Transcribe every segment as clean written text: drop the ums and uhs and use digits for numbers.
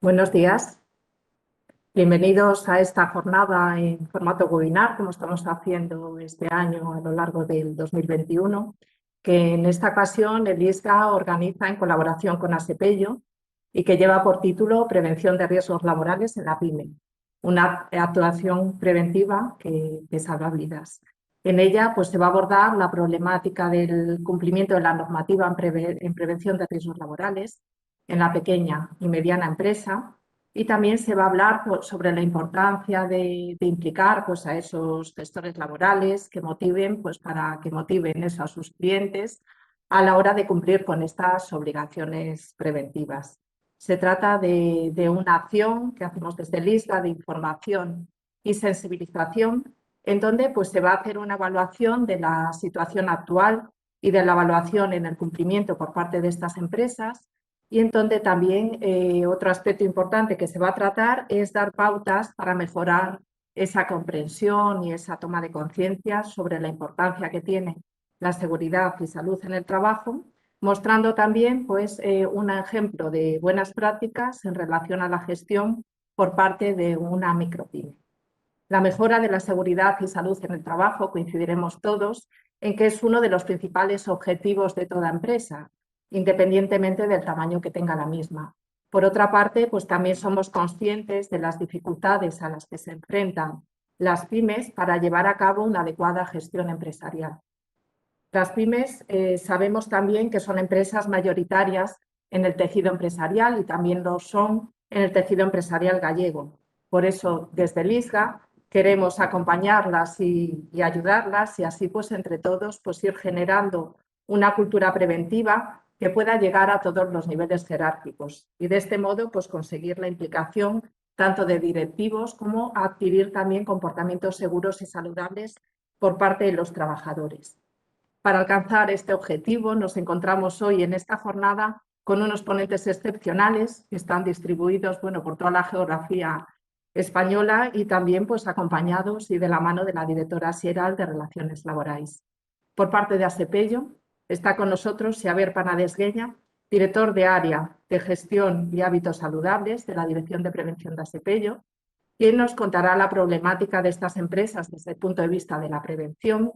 Buenos días. Bienvenidos a esta jornada en formato webinar, como estamos haciendo este año a lo largo del 2021, que en esta ocasión el ISGA organiza en colaboración con ASEPELLO y que lleva por título Prevención de riesgos laborales en la PYME, una actuación preventiva que salva vidas. En ella se va a abordar la problemática del cumplimiento de la normativa en prevención de riesgos laborales en la pequeña y mediana empresa, y también se va a hablar sobre la importancia de implicar a esos gestores laborales que motiven, para que motiven eso a sus clientes a la hora de cumplir con estas obligaciones preventivas. Se trata de una acción que hacemos desde el ISGA de información y sensibilización, en donde se va a hacer una evaluación de la situación actual y de la evaluación en el cumplimiento por parte de estas empresas, y en donde también otro aspecto importante que se va a tratar es dar pautas para mejorar esa comprensión y esa toma de conciencia sobre la importancia que tiene la seguridad y salud en el trabajo, mostrando también un ejemplo de buenas prácticas en relación a la gestión por parte de una micropyme. La mejora de la seguridad y salud en el trabajo, coincidiremos todos en que es uno de los principales objetivos de toda empresa, independientemente del tamaño que tenga la misma. Por otra parte, también somos conscientes de las dificultades a las que se enfrentan las pymes para llevar a cabo una adecuada gestión empresarial. Las pymes sabemos también que son empresas mayoritarias en el tejido empresarial y también lo son en el tejido empresarial gallego. Por eso, desde el ISGA, queremos acompañarlas y ayudarlas y así, entre todos, ir generando una cultura preventiva que pueda llegar a todos los niveles jerárquicos y de este modo conseguir la implicación tanto de directivos como adquirir también comportamientos seguros y saludables por parte de los trabajadores. Para alcanzar este objetivo nos encontramos hoy en esta jornada con unos ponentes excepcionales que están distribuidos por toda la geografía española y también acompañados y de la mano de la directora xeral de Relaciones Laborales. Por parte de ASEPELLO está con nosotros Xavier Panadesgueña, director de Área de Gestión y Hábitos Saludables de la Dirección de Prevención de ASEPELLO, quien nos contará la problemática de estas empresas desde el punto de vista de la prevención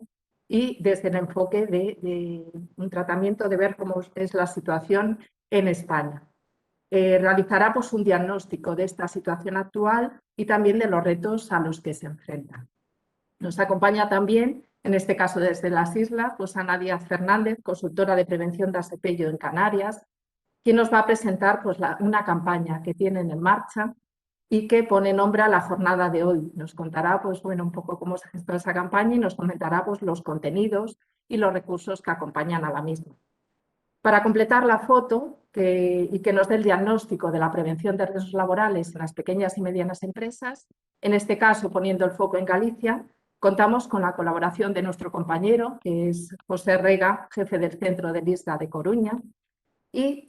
y desde el enfoque de un tratamiento de ver cómo es la situación en España. Realizará un diagnóstico de esta situación actual y también de los retos a los que se enfrentan. Nos acompaña también, en este caso desde las islas, Ana Díaz Fernández, consultora de prevención de ASEPELLO en Canarias, quien nos va a presentar una campaña que tienen en marcha y que pone nombre a la jornada de hoy. Nos contará un poco cómo se gestó esa campaña y nos comentará los contenidos y los recursos que acompañan a la misma. Para completar la foto y que nos dé el diagnóstico de la prevención de riesgos laborales en las pequeñas y medianas empresas, en este caso poniendo el foco en Galicia, contamos con la colaboración de nuestro compañero, que es José Rega, jefe del Centro del ISGA de Coruña, y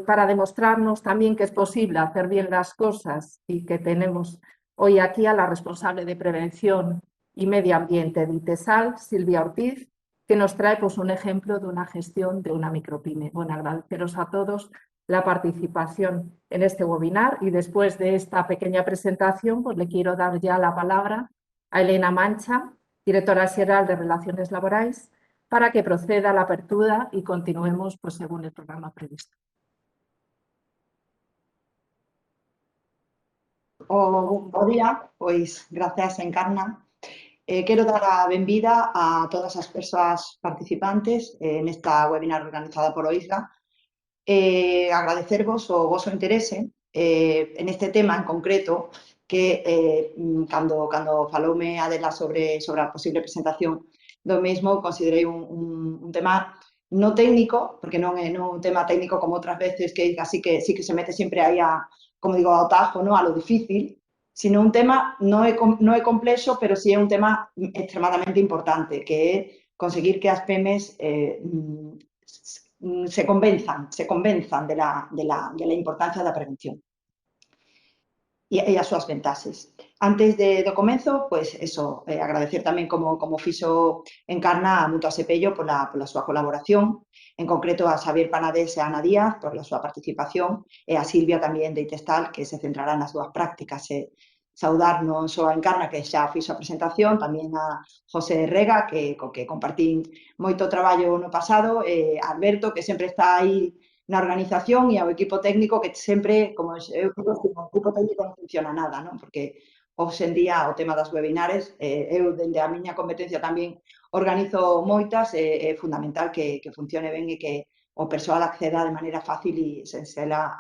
para demostrarnos también que es posible hacer bien las cosas y que tenemos hoy aquí a la responsable de Prevención y Medio Ambiente de ITESAL, Silvia Ortiz, que nos trae un ejemplo de una gestión de una micropyme. Agradeceros a todos la participación en este webinar y después de esta pequeña presentación le quiero dar ya la palabra a Elena Mancha, directora xeral de Relaciones Laborales, para que proceda a la apertura y continuemos según el programa previsto. Bo día, gracias, Encarna. Quero dar a benvida a todas as persoas participantes en esta webinar organizada polo ISGA. Agradecervos o voso interese en este tema en concreto que cando faloume Adela sobre a posible presentación do mesmo, considerei un tema non técnico, porque non é un tema técnico como outras veces que así que sí que se mete sempre aí como digo, ao tajo, a lo difícil, sino un tema non é complexo, pero sí é un tema extremadamente importante, que é conseguir que as pymes se convenzan de la importancia da prevención. e as súas vantaxes. Antes do comenzo, pois, eso, agradecer tamén como fixo Encarna a Mutua Sepello pola súa colaboración, en concreto a Xavier Panadés e a Ana Díaz pola súa participación, e a Silvia tamén de Itestal, que se centrará nas súas prácticas, saudar non só a Encarna, que xa fixo a presentación, tamén a José Rega, co que compartín moito traballo no pasado, a Alberto, que sempre está aí na organización, e ao equipo técnico, que sempre, como eu digo, o equipo técnico non funciona nada, non? Porque hoxe en día o tema das webinares, eu dende a miña competencia tamén organizo moitas, é fundamental que funcione ben e que o persoal acceda de maneira fácil e sinxela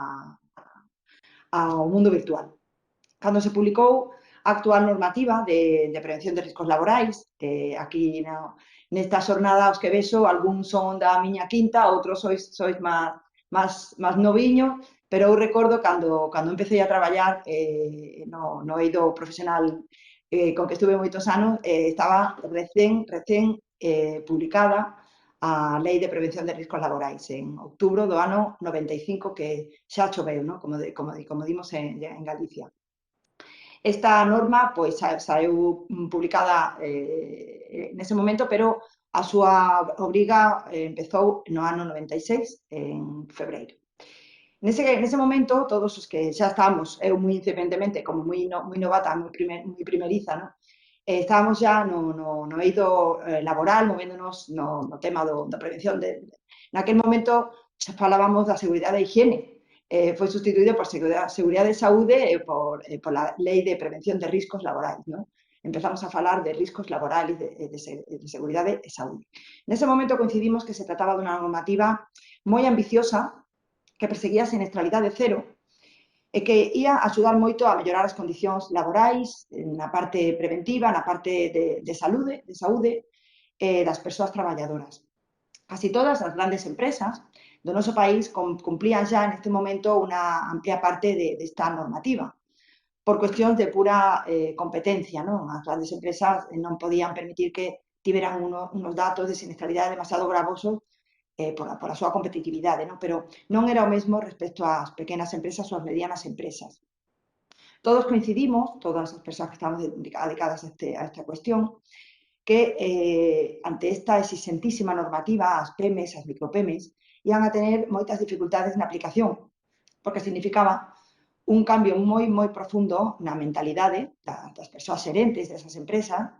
ao mundo virtual. Cando se publicou a actual normativa de prevención de riscos laborais, que aquí nesta xornada os que vexo, algúns son da miña quinta, outros sois máis noviños, pero eu recordo cando empecé a traballar no eido profesional con que estuve moitos anos, estaba recén publicada a Lei de Prevención de Riscos Laborais en outubro do ano 95, que xa choveu, ¿no? como dimos en Galicia. Esta norma pois saeu publicada nese momento, pero a súa obriga empezou no ano 96, en febreiro. Nese momento, todos os que xa estábamos, eu moi incipientemente, como moi novata, moi primeriza, ¿no? Estábamos xa no eido laboral, movéndonos no tema da prevención. Naquel momento xa falábamos da seguridade e higiene, foi sustituído por seguridade e saúde e pola Lei de Prevención de Riscos Laborais, ¿no? Empezamos a falar de riscos laborales, de seguridade e saúde. Nese momento coincidimos que se trataba dunha normativa moi ambiciosa, que perseguía a siniestralidade cero, e que ia axudar moito a mellorar as condicións laborais, na parte preventiva, na parte de saúde das persoas traballadoras. Casi todas as grandes empresas do noso país cumplían xa neste momento unha amplia parte desta normativa, por cuestións de pura competencia, non? As grandes empresas non podían permitir que tiveran unos datos de siniestralidade demasiado gravosos pola súa competitividade, non? Pero non era o mesmo respecto ás pequenas empresas ou ás medianas empresas. Todos coincidimos, todas as persoas que estamos dedicadas a esta cuestión, que ante esta exigentísima normativa, as PEMES, as micropemes, ian a tener moitas dificultades na aplicación, porque significaba un cambio moi profundo na mentalidade das persoas xerentes desas empresas,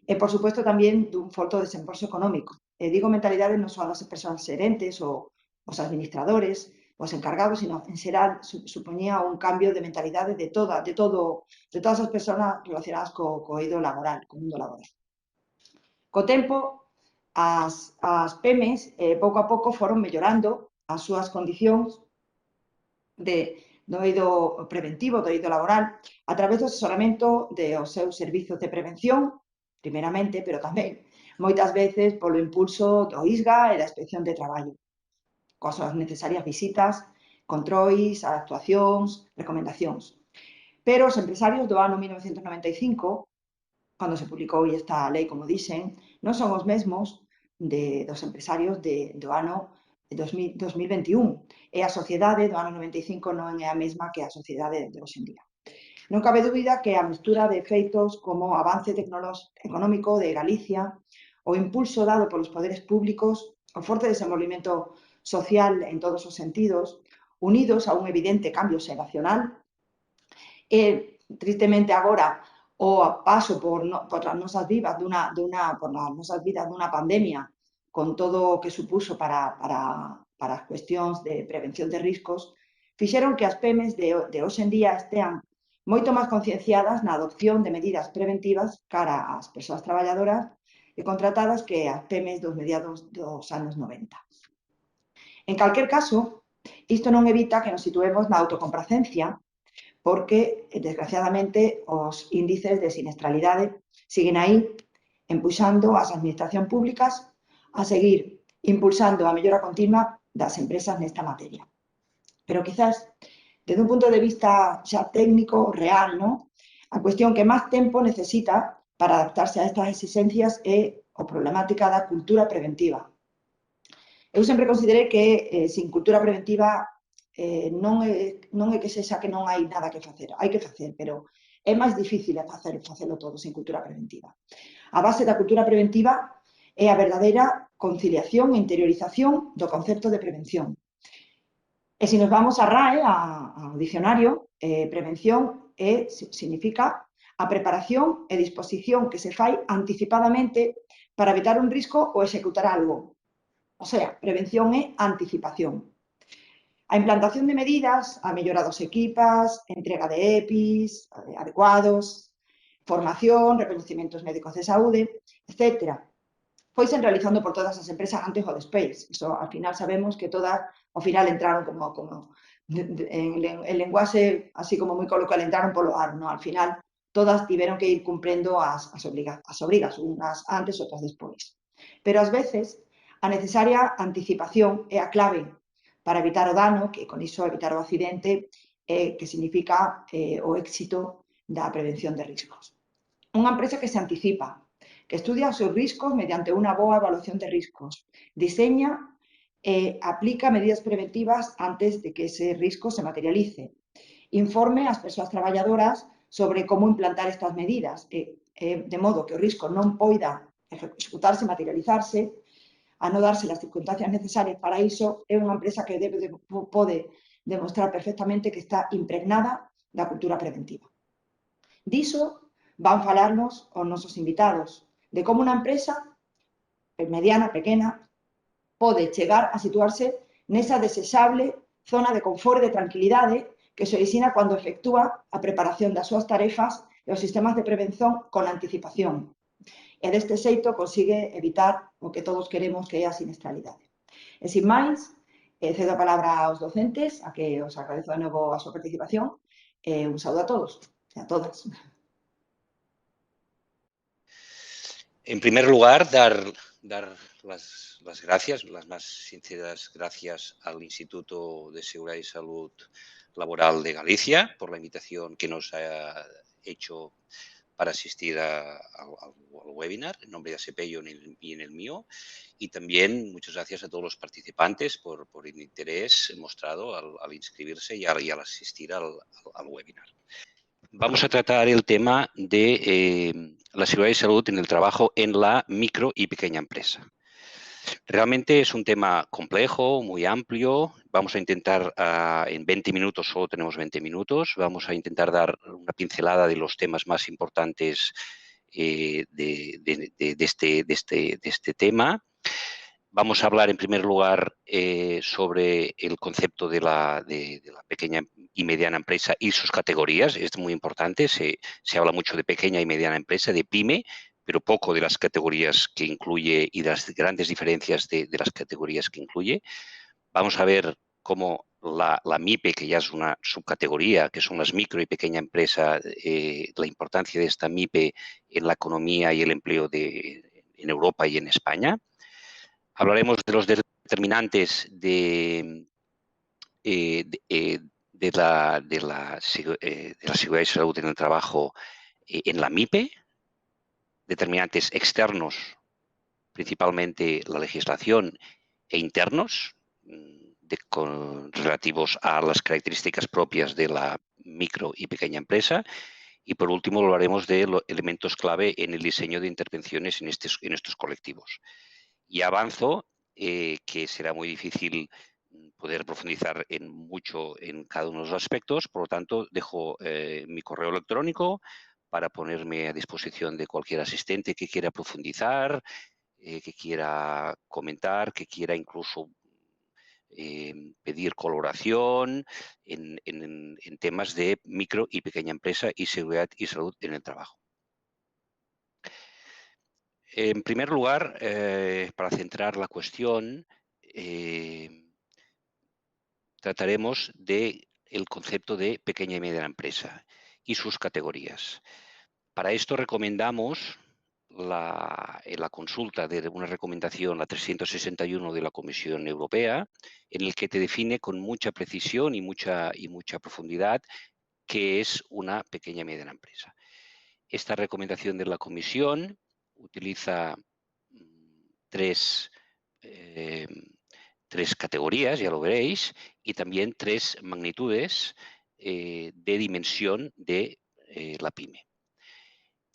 e, por suposto, tamén dun forte desembolso económico. Digo mentalidade non só das persoas xerentes ou os administradores, os encargados, sino, en xeral, supoñía un cambio de mentalidade de todas as persoas relacionadas co eido laboral, co mundo laboral. Co tempo, as PEMES, pouco a pouco, foron mellorando as súas condicións do eido preventivo, do eido laboral, a través do asesoramento dos seus servizos de prevención, primeramente, pero tamén moitas veces polo impulso do ISGA e da Inspección de Traballo, coas súas necesarias visitas, controis, actuacións, recomendacións. Pero os empresarios do ano 1995, cando se publicou esta lei, como dixen, non son os mesmos dos empresarios do ano 2021, e a sociedade do ano 95 non é a mesma que a sociedade de hoxe en día. Non cabe dúbida que a mestura de efeitos como o avance económico de Galicia, o impulso dado polos poderes públicos, o forte desenvolvemento social en todos os sentidos, unidos a un evidente cambio xeracional, e, tristemente agora, o paso por as nosas vidas dunha pandemia, con todo o que supuso para as cuestións de prevención de riscos, fixeron que as PEMES de hoxe en día estean moito máis concienciadas na adopción de medidas preventivas cara ás persoas traballadoras e contratadas que as PEMES dos mediados dos anos 90. En calquer caso, isto non evita que nos situemos na autocomplacencia, porque, desgraciadamente, os índices de siniestralidade siguen aí, empuxando as administracións públicas a seguir impulsando a mellora continua das empresas nesta materia. Pero, quizás, desde un punto de vista xa técnico, real, ¿no? A cuestión que máis tempo necesita para adaptarse a estas exigencias é a problemática da cultura preventiva. Eu sempre considerei que sin cultura preventiva non é que sexa que non hai nada que facer, hai que facer, pero é máis difícil facelo todo sen cultura preventiva. A base da cultura preventiva é a verdadeira conciliación e interiorización do concepto de prevención. E se nos vamos a RAE, ao dicionario, prevención significa a preparación e disposición que se fai anticipadamente para evitar un risco ou executar algo. O sea, prevención é anticipación. A implantación de medidas, a mellora dos equipas, entrega de EPIs adecuados, formación, reconocimientos médicos de saúde, etc. Foise realizando por todas as empresas antes do despois. Iso, ao final, sabemos que todas, ao final, entraron como en lenguaxe así como moi coloquial, entraron polo ar, non? Al final, todas tiveron que ir cumprendo as obrigas, unhas antes, outras despois. Pero, ás veces, a necesaria anticipación é a clave para evitar o dano, que con iso evitar o accidente, que significa o éxito da prevención de riscos. Unha empresa que se anticipa, que estudia os seus riscos mediante unha boa evaluación de riscos, diseña e aplica medidas preventivas antes de que ese risco se materialice, informe ás persoas traballadoras sobre como implantar estas medidas, de modo que o risco non poida executarse, materializarse, a non darse as circunstancias necesarias para iso, é unha empresa que pode demostrar perfectamente que está impregnada da cultura preventiva. Diso van falarnos os nosos invitados, de como unha empresa mediana, pequena, pode chegar a situarse nesa desexable zona de confort e de tranquilidade que se orixina cando efectúa a preparación das súas tarefas e os sistemas de prevención con anticipación. E deste xeito consigue evitar o que todos queremos, que é a siniestralidade. E sin máis, cedo a palabra aos docentes, a que os agradezo de novo a súa participación, e un saúdo a todos e a todas. En primer lugar, dar las gracias, las más sinceras gracias al Instituto de Seguridad y Salud Laboral de Galicia por la invitación que nos ha hecho para asistir al webinar, en nombre de ASEPEIO y en el mío. Y también muchas gracias a todos los participantes por el interés mostrado al inscribirse y al asistir al webinar. Vamos a tratar el tema de la seguridad y salud en el trabajo en la micro y pequeña empresa. Realmente es un tema complejo, muy amplio. Vamos a intentar, en 20 minutos, solo tenemos 20 minutos, vamos a intentar dar una pincelada de los temas más importantes de este tema. Vamos a hablar, en primer lugar, sobre el concepto de la pequeña y mediana empresa y sus categorías. Es muy importante, se habla mucho de pequeña y mediana empresa, de PYME, pero poco de las categorías que incluye y de las grandes diferencias de las categorías que incluye. Vamos a ver cómo la MIPE, que ya es una subcategoría, que son las micro y pequeña empresa, la importancia de esta MIPE en la economía y el empleo en Europa y en España. Hablaremos de los determinantes de la seguridad y salud en el trabajo en la MIPE, determinantes externos, principalmente la legislación, e internos, relativos a las características propias de la micro y pequeña empresa. Y por último hablaremos de los elementos clave en el diseño de intervenciones en estos colectivos. Y avanzo que será muy difícil poder profundizar mucho en cada uno de los aspectos, por lo tanto dejo mi correo electrónico para ponerme a disposición de cualquier asistente que quiera profundizar, que quiera comentar, que quiera incluso pedir colaboración en temas de micro y pequeña empresa y seguridad y salud en el trabajo. En primer lugar, para centrar la cuestión, trataremos del concepto de pequeña y mediana empresa y sus categorías. Para esto recomendamos la consulta de una recomendación, la 361 de la Comisión Europea, en el que te define con mucha precisión y mucha profundidad qué es una pequeña y mediana empresa. Esta recomendación de la Comisión utiliza tres tres categorías, ya lo veréis, y también tres magnitudes de dimensión de la pyme.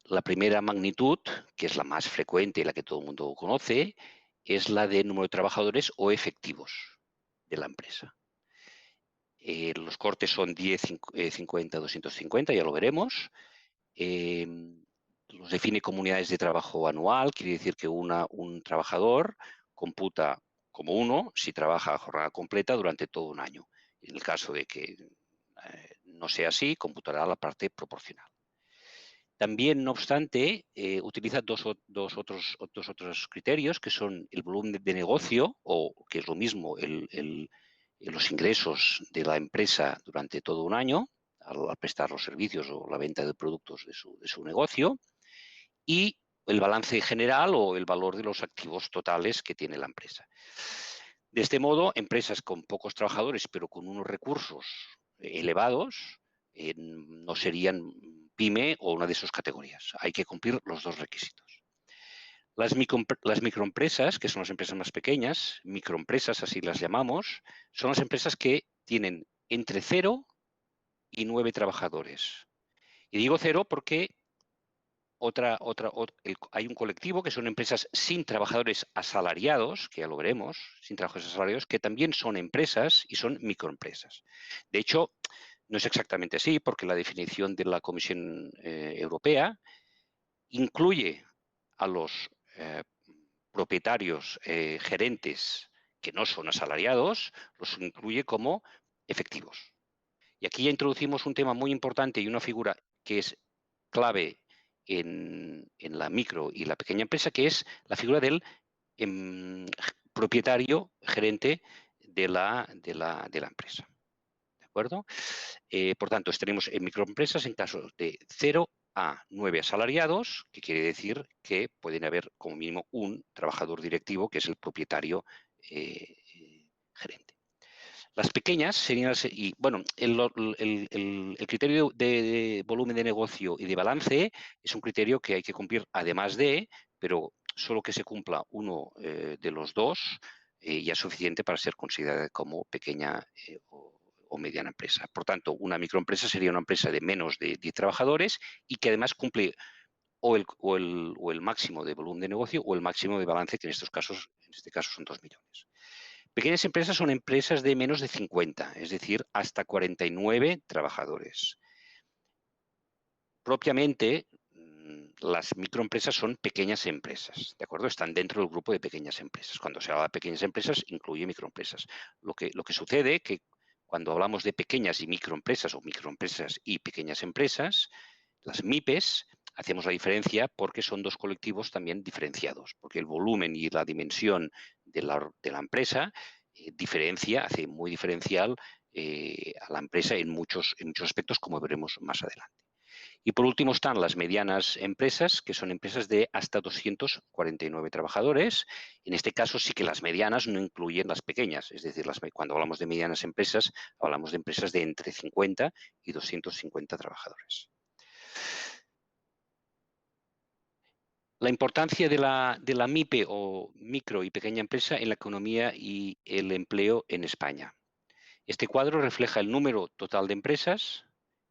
La primera magnitud, que es la más frecuente y la que todo el mundo conoce, es la de número de trabajadores o efectivos de la empresa. Los cortes son 10, 50, 250, ya lo veremos. Los define como unidades de trabajo anual, quiere decir que un trabajador computa como uno si trabaja a jornada completa durante todo un año. En el caso de que no sea así, computará la parte proporcional. También, no obstante, utiliza dos otros criterios, que son el volumen de negocio, o que es lo mismo, los ingresos de la empresa durante todo un año, al prestar los servicios o la venta de productos de su negocio, y el balance general o el valor de los activos totales que tiene la empresa. De este modo, empresas con pocos trabajadores, pero con unos recursos elevados, no serían pyme o una de sus categorías. Hay que cumplir los dos requisitos. Las microempresas, que son las empresas más pequeñas, microempresas así las llamamos, son las empresas que tienen entre 0 y 9 trabajadores. Y digo 0 porque hay un colectivo que son empresas sin trabajadores asalariados, que ya lo veremos, sin trabajadores asalariados, que también son empresas y son microempresas. De hecho, no es exactamente así, porque la definición de la Comisión Europea incluye a los propietarios, gerentes que no son asalariados, los incluye como efectivos. Y aquí ya introducimos un tema muy importante y una figura que es clave en la micro y la pequeña empresa, que es la figura del propietario, gerente de la empresa. ¿De acuerdo? Por tanto, tenemos en microempresas en casos de 0 a 9 asalariados, que quiere decir que pueden haber como mínimo un trabajador directivo, que es el propietario gerente. Las pequeñas serían, y bueno, el criterio de volumen de negocio y de balance es un criterio que hay que cumplir además de, pero solo que se cumpla uno de los dos ya es suficiente para ser considerada como pequeña o mediana empresa. Por tanto, una microempresa sería una empresa de menos de 10 trabajadores y que además cumple o el máximo de volumen de negocio o el máximo de balance, que en este caso son 2 millones. Pequeñas empresas son empresas de menos de 50, es decir, hasta 49 trabajadores. Propiamente, las microempresas son pequeñas empresas, ¿de acuerdo? Están dentro del grupo de pequeñas empresas. Cuando se habla de pequeñas empresas, incluye microempresas. Lo que sucede es que cuando hablamos de pequeñas y microempresas o microempresas y pequeñas empresas, las MIPES, hacemos la diferencia porque son dos colectivos también diferenciados, porque el volumen y la dimensión de la empresa hace muy diferencial a la empresa en muchos aspectos, como veremos más adelante. Y por último están las medianas empresas, que son empresas de hasta 249 trabajadores. En este caso sí que las medianas no incluyen las pequeñas, es decir, cuando hablamos de medianas empresas, hablamos de empresas de entre 50 y 250 trabajadores. La importancia de la MIPE o micro y pequeña empresa en la economía y el empleo en España. Este cuadro refleja el número total de empresas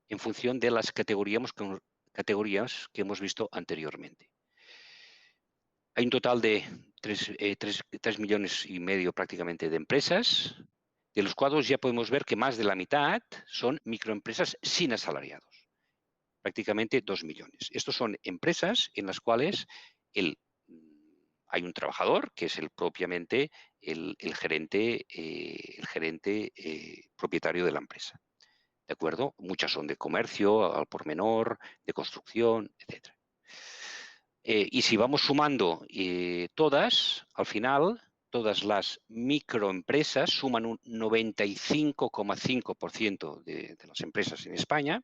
en función de las categorías que hemos visto anteriormente. Hay un total de 3,5 millones prácticamente de empresas, de los cuales ya podemos ver que más de la mitad son microempresas sin asalariados. Prácticamente 2 millones. Estos son empresas en las cuales hay un trabajador que es propiamente el gerente propietario de la empresa. ¿De acuerdo? Muchas son de comercio, al por menor, de construcción, etc. Y si vamos sumando todas, al final, todas las microempresas suman un 95,5% de las empresas en España.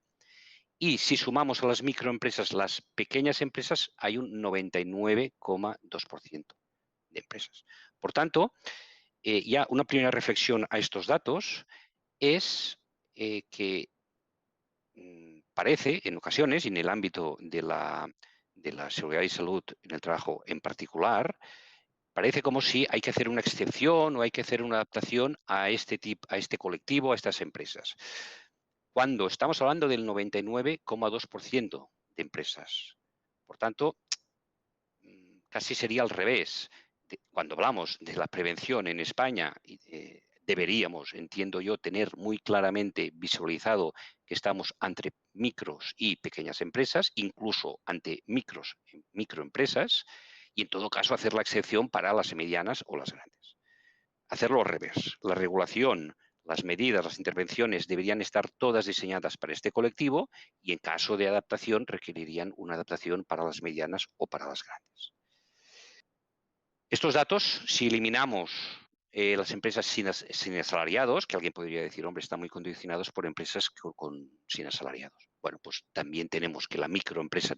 Y si sumamos a las microempresas las pequeñas empresas, hay un 99,2% de empresas. Por tanto, ya una primera reflexión a estos datos es que parece, en ocasiones, y en el ámbito de la seguridad y salud en el trabajo en particular, parece como si hay que hacer una excepción o hay que hacer una adaptación a este colectivo, a estas empresas. Cuando estamos hablando del 99,2% de empresas. Por tanto, casi sería al revés. Cuando hablamos de la prevención en España, deberíamos, entiendo yo, tener muy claramente visualizado que estamos ante micros y pequeñas empresas, incluso ante microempresas, y en todo caso hacer la excepción para las medianas o las grandes. Hacerlo al revés. La regulación, las medidas, las intervenciones deberían estar todas diseñadas para este colectivo y en caso de adaptación requerirían una adaptación para las medianas o para las grandes. Estos datos, si eliminamos las empresas sin asalariados, que alguien podría decir, hombre, están muy condicionados por empresas sin asalariados. Bueno, pues también tenemos que la microempresa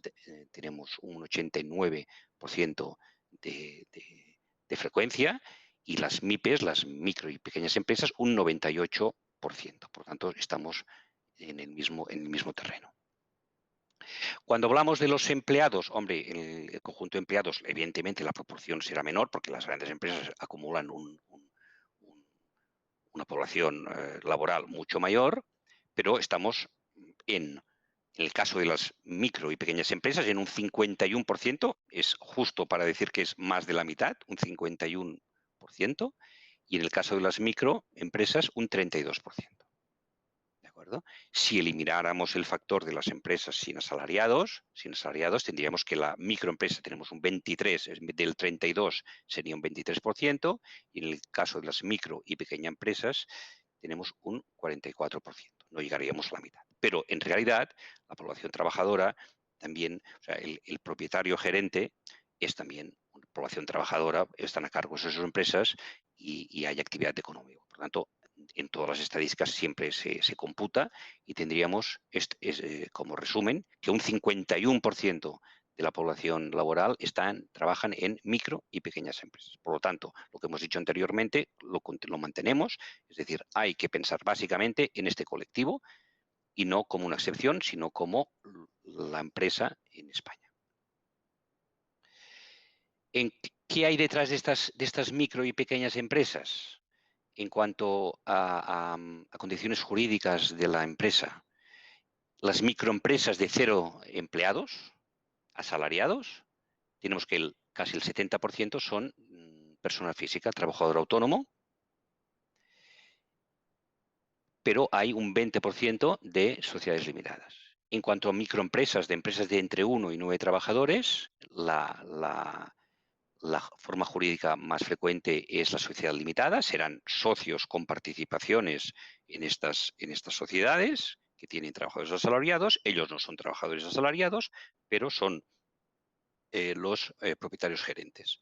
tenemos un 89% de frecuencia y las MIPES, las micro y pequeñas empresas, un 98%. Por tanto, estamos en el mismo terreno. Cuando hablamos de los empleados, hombre, el conjunto de empleados, evidentemente la proporción será menor porque las grandes empresas acumulan una población laboral mucho mayor, pero estamos en el caso de las micro y pequeñas empresas en un 51%, es justo para decir que es más de la mitad, un 51%, y en el caso de las microempresas un 32%. ¿De acuerdo? Si elimináramos el factor de las empresas sin asalariados, tendríamos que la microempresa tenemos un 23%, del 32% sería un 23%, y en el caso de las micro y pequeñas empresas tenemos un 44%. No llegaríamos a la mitad. Pero en realidad, la población trabajadora también, o sea, el propietario gerente es también una población trabajadora, están a cargo de sus empresas y hay actividad económica. Por lo tanto, en todas las estadísticas siempre se computa y tendríamos, como resumen, que un 51% de la población laboral trabajan en micro y pequeñas empresas. Por lo tanto, lo que hemos dicho anteriormente lo mantenemos, es decir, hay que pensar básicamente en este colectivo y no como una excepción, sino como la empresa en España. ¿Qué hay detrás de estas micro y pequeñas empresas? En cuanto a condiciones jurídicas de la empresa, las microempresas de 0 empleados, asalariados, tenemos que casi el 70% son persona física, trabajador autónomo, pero hay un 20% de sociedades limitadas. En cuanto a microempresas, de empresas de entre 1 y 9 trabajadores, la forma jurídica más frecuente es la sociedad limitada, serán socios con participaciones en estas sociedades que tienen trabajadores asalariados. Ellos no son trabajadores asalariados, pero son los propietarios gerentes.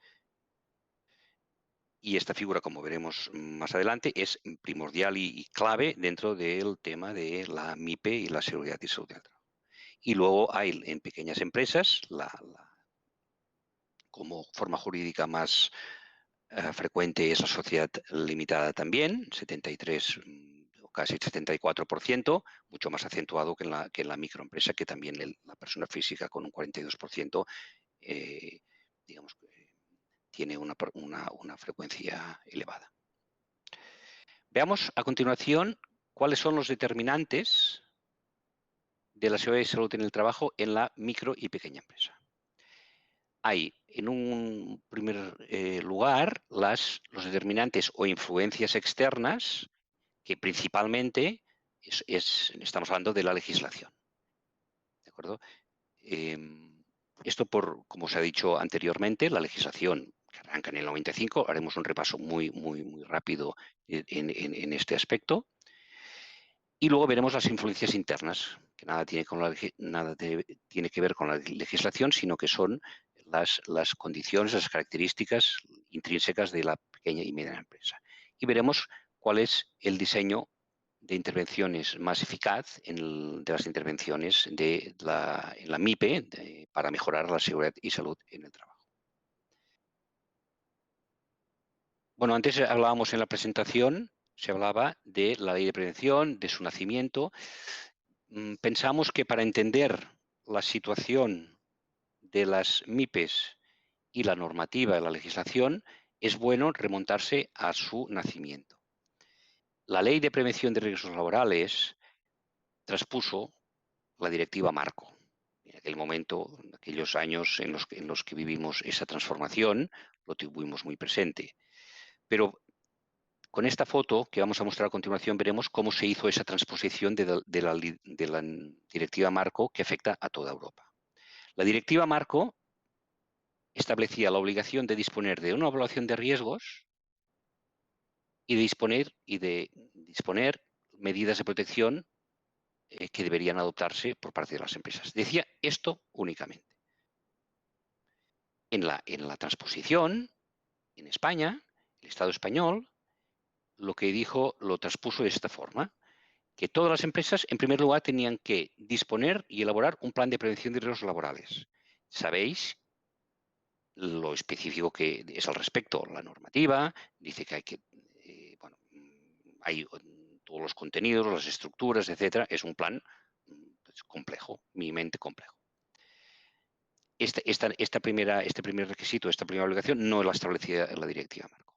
Y esta figura, como veremos más adelante, es primordial y clave dentro del tema de la MIPE y la seguridad y salud del trabajo. Y luego hay en pequeñas empresas como forma jurídica más frecuente es la sociedad limitada también, 73 o casi 74%, mucho más acentuado que en la microempresa, que también la persona física con un 42%, digamos, tiene una frecuencia elevada. Veamos a continuación cuáles son los determinantes de la seguridad y salud en el trabajo en la micro y pequeña empresa. Hay, en un primer lugar, los determinantes o influencias externas, que principalmente estamos hablando de la legislación. ¿De acuerdo? Esto, como se ha dicho anteriormente, la legislación que arranca en el 95, haremos un repaso muy rápido en este aspecto. Y luego veremos las influencias internas, que nada tiene que ver con la legislación, sino que son las condiciones, las características intrínsecas de la pequeña y mediana empresa. Y veremos cuál es el diseño de intervenciones más eficaz de las intervenciones en la MIPE para mejorar la seguridad y salud en el trabajo. Bueno, antes hablábamos en la presentación, se hablaba de la ley de prevención, de su nacimiento. Pensamos que para entender la situación de las MIPEs y la normativa de la legislación es bueno remontarse a su nacimiento. La Ley de Prevención de Riesgos Laborales traspuso la Directiva Marco. En aquel momento, en aquellos años en los que vivimos esa transformación, lo tuvimos muy presente. Pero con esta foto que vamos a mostrar a continuación veremos cómo se hizo esa transposición de la Directiva Marco que afecta a toda Europa. La Directiva Marco establecía la obligación de disponer de una evaluación de riesgos y de disponer medidas de protección que deberían adoptarse por parte de las empresas. Decía esto únicamente. En la transposición, en España, el Estado español, lo que dijo lo transpuso de esta forma, que todas las empresas, en primer lugar, tenían que disponer y elaborar un plan de prevención de riesgos laborales. Sabéis lo específico que es al respecto. La normativa dice que hay que, hay todos los contenidos, las estructuras, etcétera. Es un plan complejo, mínimamente complejo. Este primer requisito, esta primera obligación, no la establecía la Directiva Marco.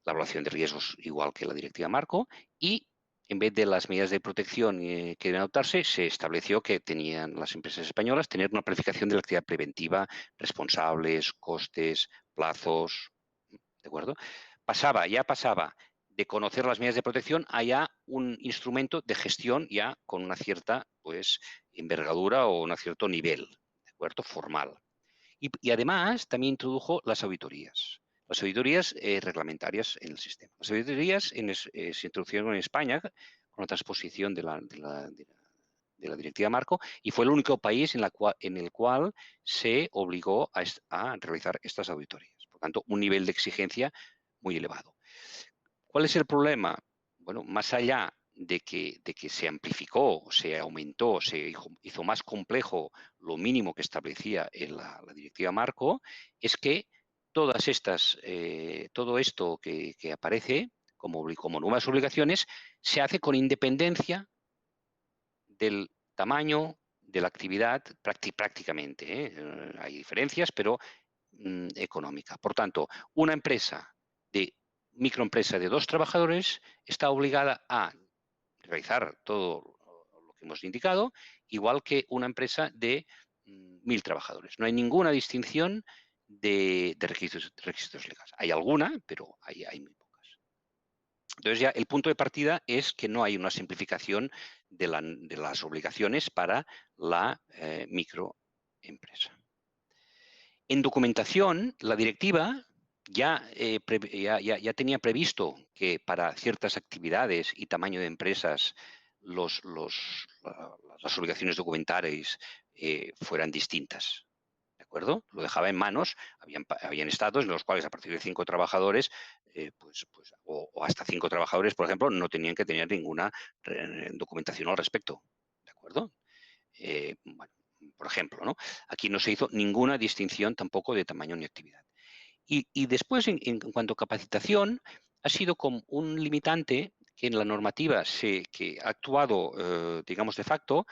La evaluación de riesgos igual que la Directiva Marco y en vez de las medidas de protección que deben adoptarse, se estableció que tenían las empresas españolas tener una planificación de la actividad preventiva, responsables, costes, plazos, ¿de acuerdo? Ya pasaba de conocer las medidas de protección a ya un instrumento de gestión ya con una cierta envergadura o un cierto nivel, ¿de acuerdo? Formal. Y además también introdujo las auditorías. Las auditorías reglamentarias en el sistema. Las auditorías se introdujeron en España con la transposición de la Directiva Marco y fue el único país en el cual se obligó a realizar estas auditorías. Por tanto, un nivel de exigencia muy elevado. ¿Cuál es el problema? Bueno, más allá de que se amplificó, se aumentó, se hizo más complejo lo mínimo que establecía en la Directiva Marco, es que todo esto que aparece como nuevas obligaciones se hace con independencia del tamaño de la actividad prácticamente. Hay diferencias, pero económica. Por tanto, una microempresa de 2 trabajadores está obligada a realizar todo lo que hemos indicado, igual que una empresa de 1.000 trabajadores. No hay ninguna distinción de requisitos legales. Hay alguna, pero hay muy pocas. Entonces ya el punto de partida es que no hay una simplificación de las obligaciones para la microempresa. En documentación, la directiva ya tenía previsto que para ciertas actividades y tamaño de empresas las obligaciones documentales fueran distintas. ¿De acuerdo? Lo dejaba en manos. Habían estados en los cuales a partir de 5 trabajadores o hasta 5 trabajadores, por ejemplo, no tenían que tener ninguna documentación al respecto. ¿De acuerdo? Bueno, por ejemplo, ¿no? Aquí no se hizo ninguna distinción tampoco de tamaño ni actividad. Y después, en cuanto a capacitación, ha sido como un limitante que en la normativa que ha actuado, digamos, de facto,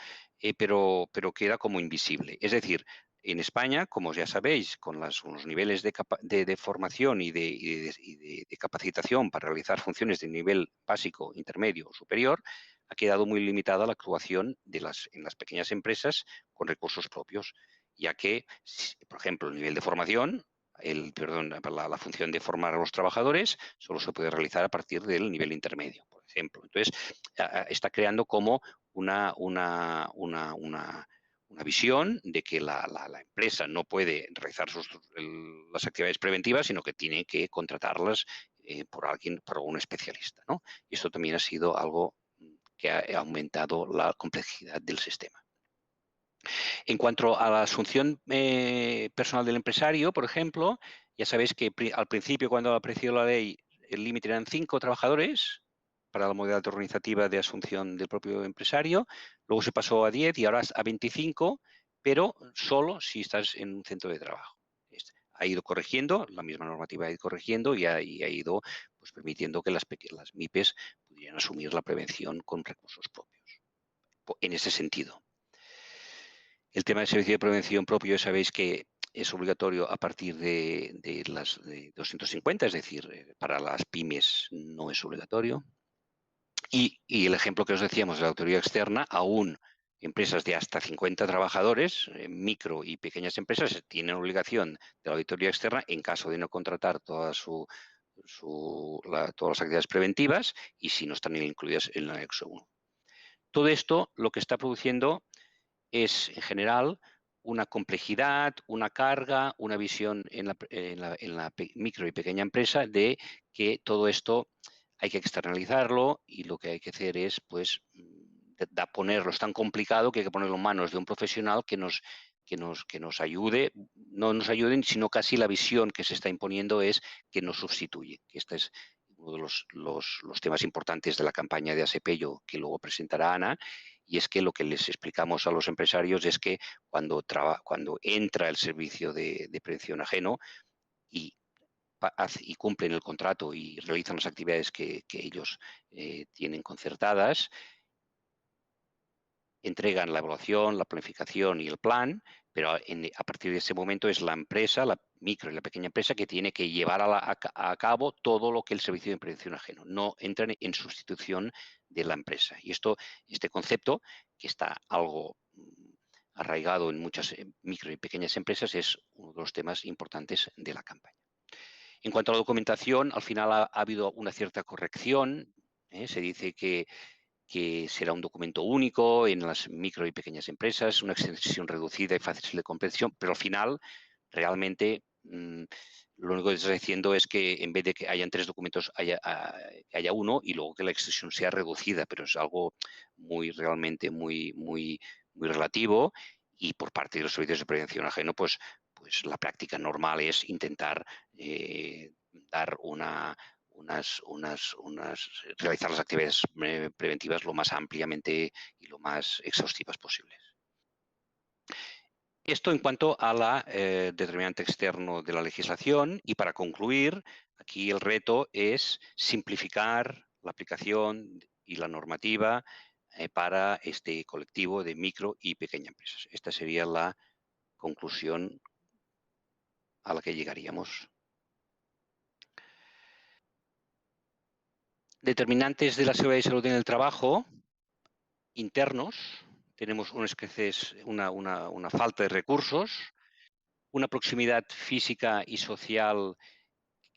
pero que era como invisible. Es decir, en España, como ya sabéis, con los niveles de formación y de capacitación para realizar funciones de nivel básico, intermedio o superior, ha quedado muy limitada la actuación en las pequeñas empresas con recursos propios, ya que, por ejemplo, el nivel de formación, la función de formar a los trabajadores solo se puede realizar a partir del nivel intermedio, por ejemplo. Entonces, está creando como una visión de que la empresa no puede realizar las actividades preventivas, sino que tiene que contratarlas por un especialista, ¿no? Y esto también ha sido algo que ha aumentado la complejidad del sistema. En cuanto a la asunción personal del empresario, por ejemplo, ya sabéis que al principio, cuando apareció la ley, el límite eran 5 trabajadores para la modalidad organizativa de asunción del propio empresario, luego se pasó a 10 y ahora a 25, pero solo si estás en un centro de trabajo. Ha ido corrigiendo, la misma normativa ha ido corrigiendo y ha ido permitiendo que las MIPES pudieran asumir la prevención con recursos propios. En ese sentido. El tema del servicio de prevención propio, sabéis que es obligatorio a partir de las de 250, es decir, para las pymes no es obligatorio. Y el ejemplo que os decíamos de la auditoría externa, aún empresas de hasta 50 trabajadores, micro y pequeñas empresas, tienen obligación de la auditoría externa en caso de no contratar todas las actividades preventivas y si no están incluidas en el anexo 1. Todo esto lo que está produciendo es, en general, una complejidad, una carga, una visión en la micro y pequeña empresa de que todo esto hay que externalizarlo y lo que hay que hacer es, pues, ponerlo, es tan complicado que hay que ponerlo en manos de un profesional que nos ayude, no nos ayuden, sino casi la visión que se está imponiendo es que nos sustituye, que este es uno de los temas importantes de la campaña de ASEPELLO que luego presentará Ana, y es que lo que les explicamos a los empresarios es que cuando entra el servicio de prevención ajeno y cumplen el contrato y realizan las actividades que ellos tienen concertadas, entregan la evaluación, la planificación y el plan, pero a partir de ese momento es la empresa, la micro y la pequeña empresa, que tiene que llevar a cabo todo lo que el servicio de prevención ajeno. No entran en sustitución de la empresa. Y este concepto, que está algo arraigado en muchas micro y pequeñas empresas, es uno de los temas importantes de la campaña. En cuanto a la documentación, al final ha habido una cierta corrección. Se dice que será un documento único en las micro y pequeñas empresas, una extensión reducida y fácil de comprensión, pero al final realmente lo único que está diciendo es que en vez de que hayan 3 documentos haya uno y luego que la extensión sea reducida, pero es algo realmente muy relativo, y por parte de los servicios de prevención ajeno, pues la práctica normal es intentar dar realizar las actividades preventivas lo más ampliamente y lo más exhaustivas posibles. Esto en cuanto a la determinante externo de la legislación, y para concluir, aquí el reto es simplificar la aplicación y la normativa para este colectivo de micro y pequeñas empresas. Esta sería la conclusión a la que llegaríamos. Determinantes de la seguridad y salud en el trabajo internos. Tenemos una falta de recursos, una proximidad física y social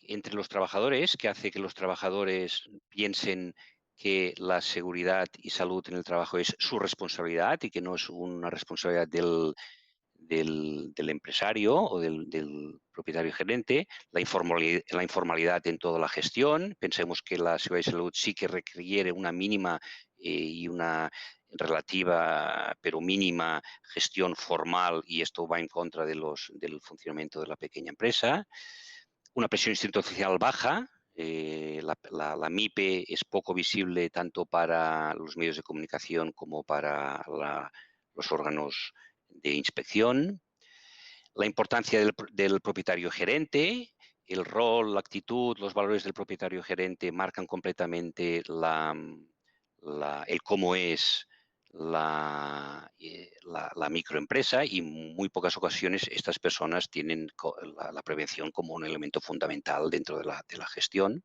entre los trabajadores que hace que los trabajadores piensen que la seguridad y salud en el trabajo es su responsabilidad y que no es una responsabilidad del empresario o del propietario gerente, la informalidad en toda la gestión. Pensemos que la seguridad y salud sí que requiere una mínima y una relativa pero mínima gestión formal, y esto va en contra del funcionamiento de la pequeña empresa. Una presión institucional baja. La MIPE es poco visible tanto para los medios de comunicación como para los órganos de inspección. La importancia del propietario gerente, el rol, la actitud, los valores del propietario gerente marcan completamente el cómo es la microempresa, y en muy pocas ocasiones estas personas tienen la prevención como un elemento fundamental dentro de la gestión.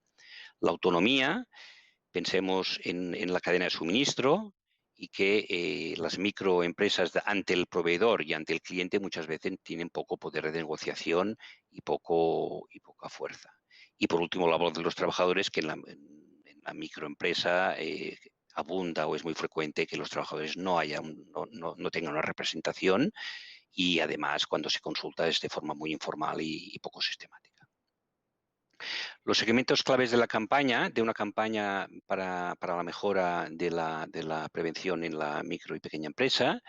La autonomía, pensemos en la cadena de suministro, y que las microempresas ante el proveedor y ante el cliente muchas veces tienen poco poder de negociación y poca fuerza. Y por último, la voz de los trabajadores, que en la microempresa abunda o es muy frecuente que los trabajadores no tengan una representación, y además cuando se consulta es de forma muy informal y poco sistemática. Los segmentos claves de una campaña para la mejora de la prevención en la micro y pequeña empresa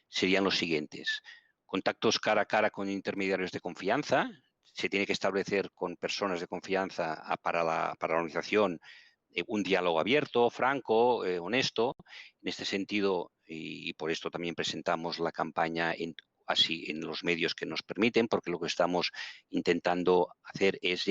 serían los siguientes. Contactos cara a cara con intermediarios de confianza. Se tiene que establecer con personas de confianza para la organización un diálogo abierto, franco, honesto. En este sentido, y por esto también presentamos la campaña así en los medios que nos permiten, porque lo que estamos intentando hacer es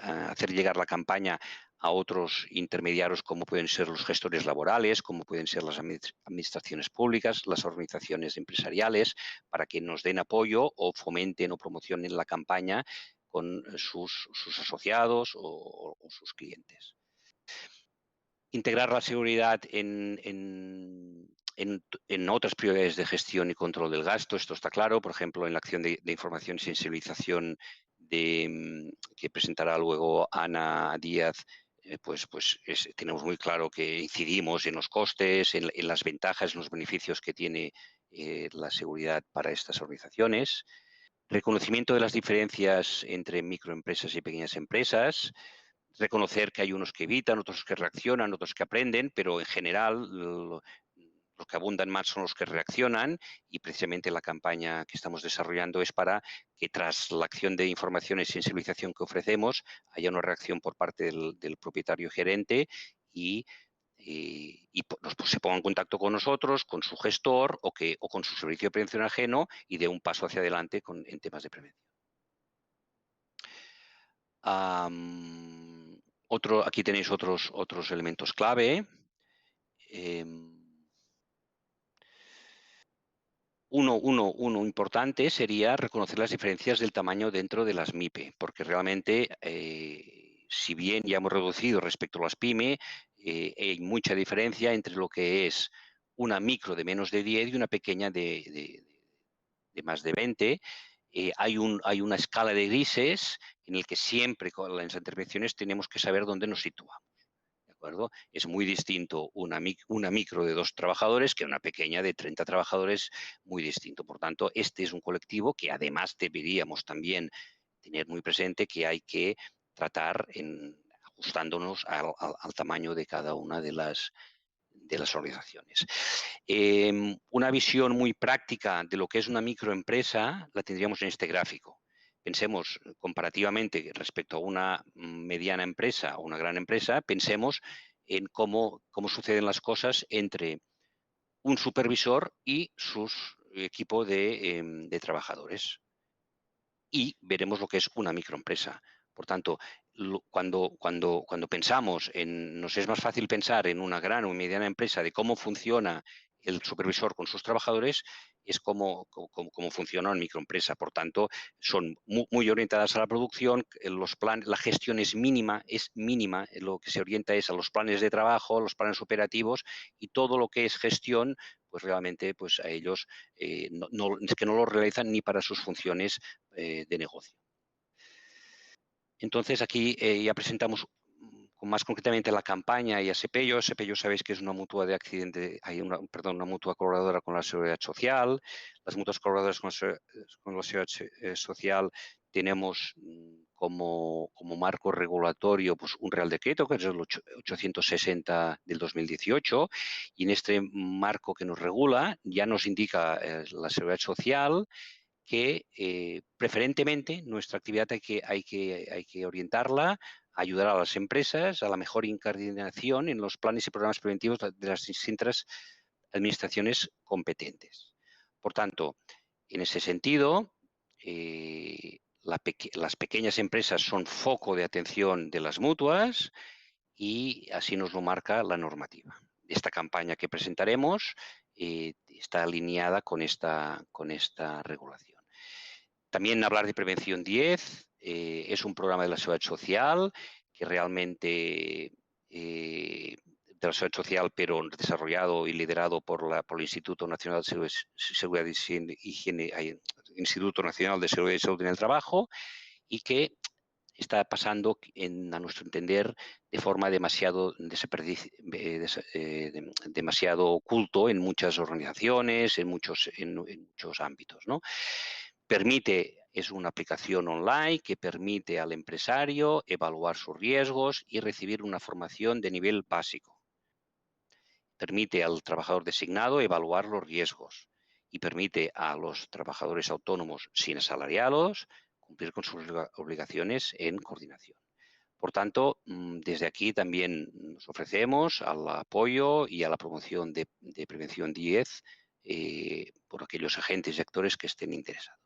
hacer llegar la campaña a otros intermediarios como pueden ser los gestores laborales, como pueden ser las administraciones públicas, las organizaciones empresariales, para que nos den apoyo o fomenten o promocionen la campaña con sus asociados o sus clientes. Integrar la seguridad en otras prioridades de gestión y control del gasto, esto está claro, por ejemplo, en la acción de información y sensibilización que presentará luego Ana Díaz, tenemos muy claro que incidimos en los costes, en las ventajas, en los beneficios que tiene la seguridad para estas organizaciones. Reconocimiento de las diferencias entre microempresas y pequeñas empresas. Reconocer que hay unos que evitan, otros que reaccionan, otros que aprenden, pero en general los que abundan más son los que reaccionan y precisamente la campaña que estamos desarrollando es para que tras la acción de información y sensibilización que ofrecemos haya una reacción por parte del propietario gerente y se ponga en contacto con nosotros, con su gestor o con su servicio de prevención ajeno y dé un paso hacia adelante en temas de prevención. Aquí tenéis otros elementos clave. Uno importante sería reconocer las diferencias del tamaño dentro de las MIPE, porque realmente, si bien ya hemos reducido respecto a las PYME, hay mucha diferencia entre lo que es una micro de menos de 10 y una pequeña de más de 20. Hay una escala de grises en el que siempre con las intervenciones tenemos que saber dónde nos situamos. ¿De acuerdo? Es muy distinto una micro de 2 trabajadores que una pequeña de 30 trabajadores, muy distinto. Por tanto, este es un colectivo que además deberíamos también tener muy presente que hay que tratar ajustándonos al tamaño de cada una de las organizaciones. Una visión muy práctica de lo que es una microempresa la tendríamos en este gráfico. Pensemos comparativamente respecto a una mediana empresa o una gran empresa, pensemos en cómo suceden las cosas entre un supervisor y su equipo de trabajadores. Y veremos lo que es una microempresa. Por tanto, cuando pensamos nos es más fácil pensar en una gran o mediana empresa de cómo funciona el supervisor con sus trabajadores, es cómo funciona una microempresa. Por tanto, son muy orientadas a la producción, la gestión es mínima, lo que se orienta es a los planes de trabajo, los planes operativos y todo lo que es gestión, pues realmente pues a ellos es que no lo realizan ni para sus funciones de negocio. Entonces, aquí ya presentamos más concretamente la campaña y a Sepello. Sepello sabéis que es una mutua de accidente, una mutua colaboradora con la Seguridad Social. Las mutuas colaboradoras con la Seguridad Social tenemos como marco regulatorio pues, un Real Decreto, que es el 860 del 2018, y en este marco que nos regula ya nos indica la Seguridad Social que preferentemente nuestra actividad hay que orientarla a ayudar a las empresas a la mejor incardinación en los planes y programas preventivos de las distintas administraciones competentes. Por tanto, en ese sentido, las pequeñas empresas son foco de atención de las mutuas y así nos lo marca la normativa. Esta campaña que presentaremos está alineada con esta regulación. También hablar de Prevención 10 es un programa de la Seguridad Social que realmente de la Seguridad Social, pero desarrollado y liderado por el Instituto Nacional de Seguridad y Higiene, Instituto Nacional de Seguridad y Salud en el Trabajo, y que está pasando, a nuestro entender, de forma demasiado oculto en muchas organizaciones, en muchos ámbitos, ¿no? Es una aplicación online que permite al empresario evaluar sus riesgos y recibir una formación de nivel básico. Permite al trabajador designado evaluar los riesgos y permite a los trabajadores autónomos sin asalariados cumplir con sus obligaciones en coordinación. Por tanto, desde aquí también nos ofrecemos al apoyo y a la promoción de Prevención 10 por aquellos agentes y actores que estén interesados.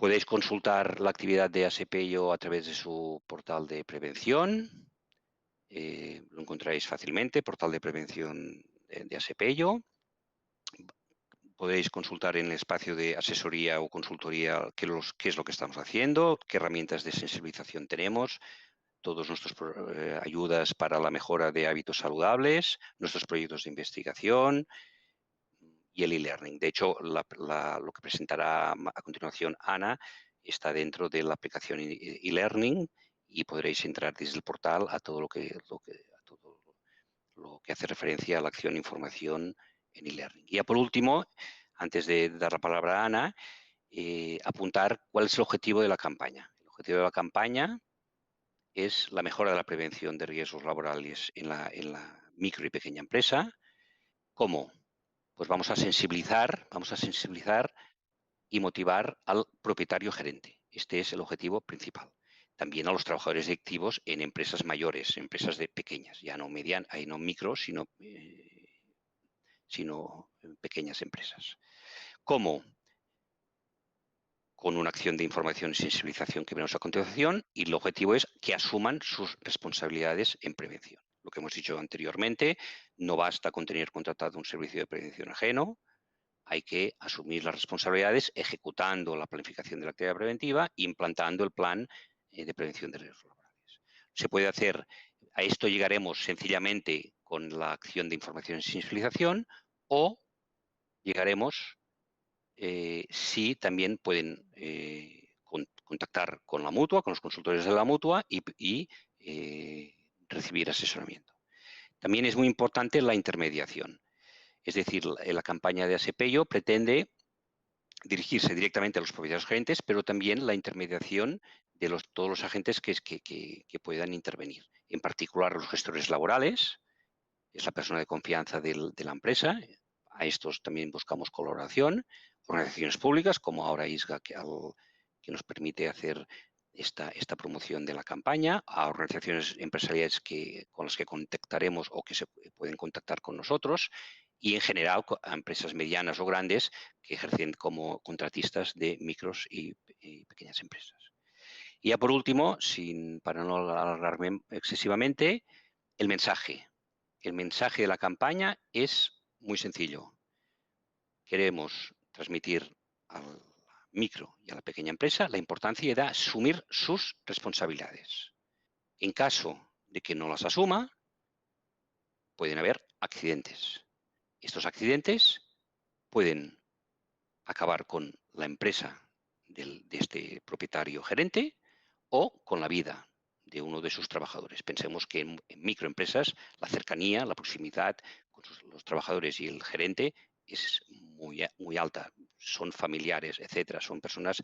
Podéis consultar la actividad de ASPEIO a través de su portal de prevención. Lo encontraréis fácilmente, portal de prevención de ASPEIO. Podéis consultar en el espacio de asesoría o consultoría qué es lo que estamos haciendo, qué herramientas de sensibilización tenemos, todas nuestras ayudas para la mejora de hábitos saludables, nuestros proyectos de investigación y el e-learning. De hecho, lo que presentará a continuación Ana está dentro de la aplicación e-learning y podréis entrar desde el portal a todo lo que hace referencia a la acción e información en e-learning. Y ya por último, antes de dar la palabra a Ana, apuntar cuál es el objetivo de la campaña. El objetivo de la campaña es la mejora de la prevención de riesgos laborales en la micro y pequeña empresa. ¿Cómo? Pues vamos a sensibilizar y motivar al propietario gerente. Este es el objetivo principal. También a los trabajadores activos en empresas mayores, empresas pequeñas, ya no no micro, sino pequeñas empresas. ¿Cómo? Con una acción de información y sensibilización que veremos a continuación, y el objetivo es que asuman sus responsabilidades en prevención. Lo que hemos dicho anteriormente, no basta con tener contratado un servicio de prevención ajeno, hay que asumir las responsabilidades ejecutando la planificación de la actividad preventiva e implantando el plan de prevención de riesgos laborales. Se puede hacer, a esto llegaremos sencillamente con la acción de información y sensibilización, o llegaremos si también pueden contactar con la mutua, con los consultores de la mutua y recibir asesoramiento. También es muy importante la intermediación. Es decir, la campaña de ASPEIO pretende dirigirse directamente a los propietarios gerentes, pero también la intermediación de todos los agentes que puedan intervenir. En particular, los gestores laborales, es la persona de confianza de la empresa. A estos también buscamos colaboración. Organizaciones públicas, como ahora ISGA, que nos permite hacer esta promoción de la campaña, a organizaciones empresariales con las que contactaremos o que se pueden contactar con nosotros, y en general a empresas medianas o grandes que ejercen como contratistas de micros y pequeñas empresas. Y ya por último, para no alargarme excesivamente, el mensaje. El mensaje de la campaña es muy sencillo. Queremos transmitir a la micro y a la pequeña empresa la importancia de asumir sus responsabilidades. En caso de que no las asuma, pueden haber accidentes. Estos accidentes pueden acabar con la empresa de este propietario gerente o con la vida de uno de sus trabajadores. Pensemos que en microempresas la cercanía, la proximidad con los trabajadores y el gerente es muy alta. Son familiares, etcétera. Son personas,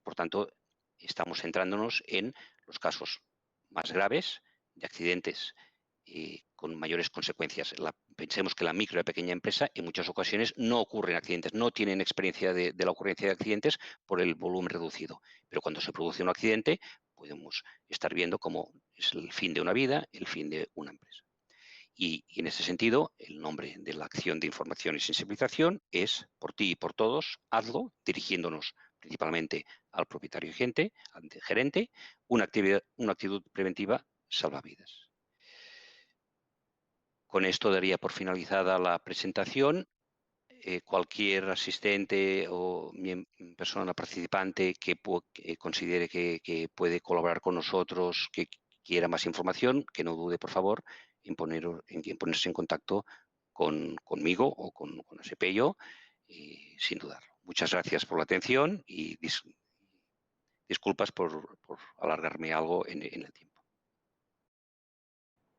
por tanto, estamos centrándonos en los casos más graves de accidentes con mayores consecuencias. Pensemos que la micro y pequeña empresa en muchas ocasiones no ocurren accidentes, no tienen experiencia de la ocurrencia de accidentes por el volumen reducido. Pero cuando se produce un accidente, podemos estar viendo cómo es el fin de una vida, el fin de una empresa. Y en ese sentido, el nombre de la acción de información y sensibilización es Por ti y por todos, hazlo, dirigiéndonos principalmente al propietario al gerente, una actitud preventiva salva vidas. Con esto daría por finalizada la presentación. Cualquier asistente o persona participante que considere que puede colaborar con nosotros, que quiera más información, que no dude, por favor, en ponerse en contacto conmigo o con ASPEIO, sin dudarlo. Muchas gracias por la atención y disculpas por alargarme algo en el tiempo.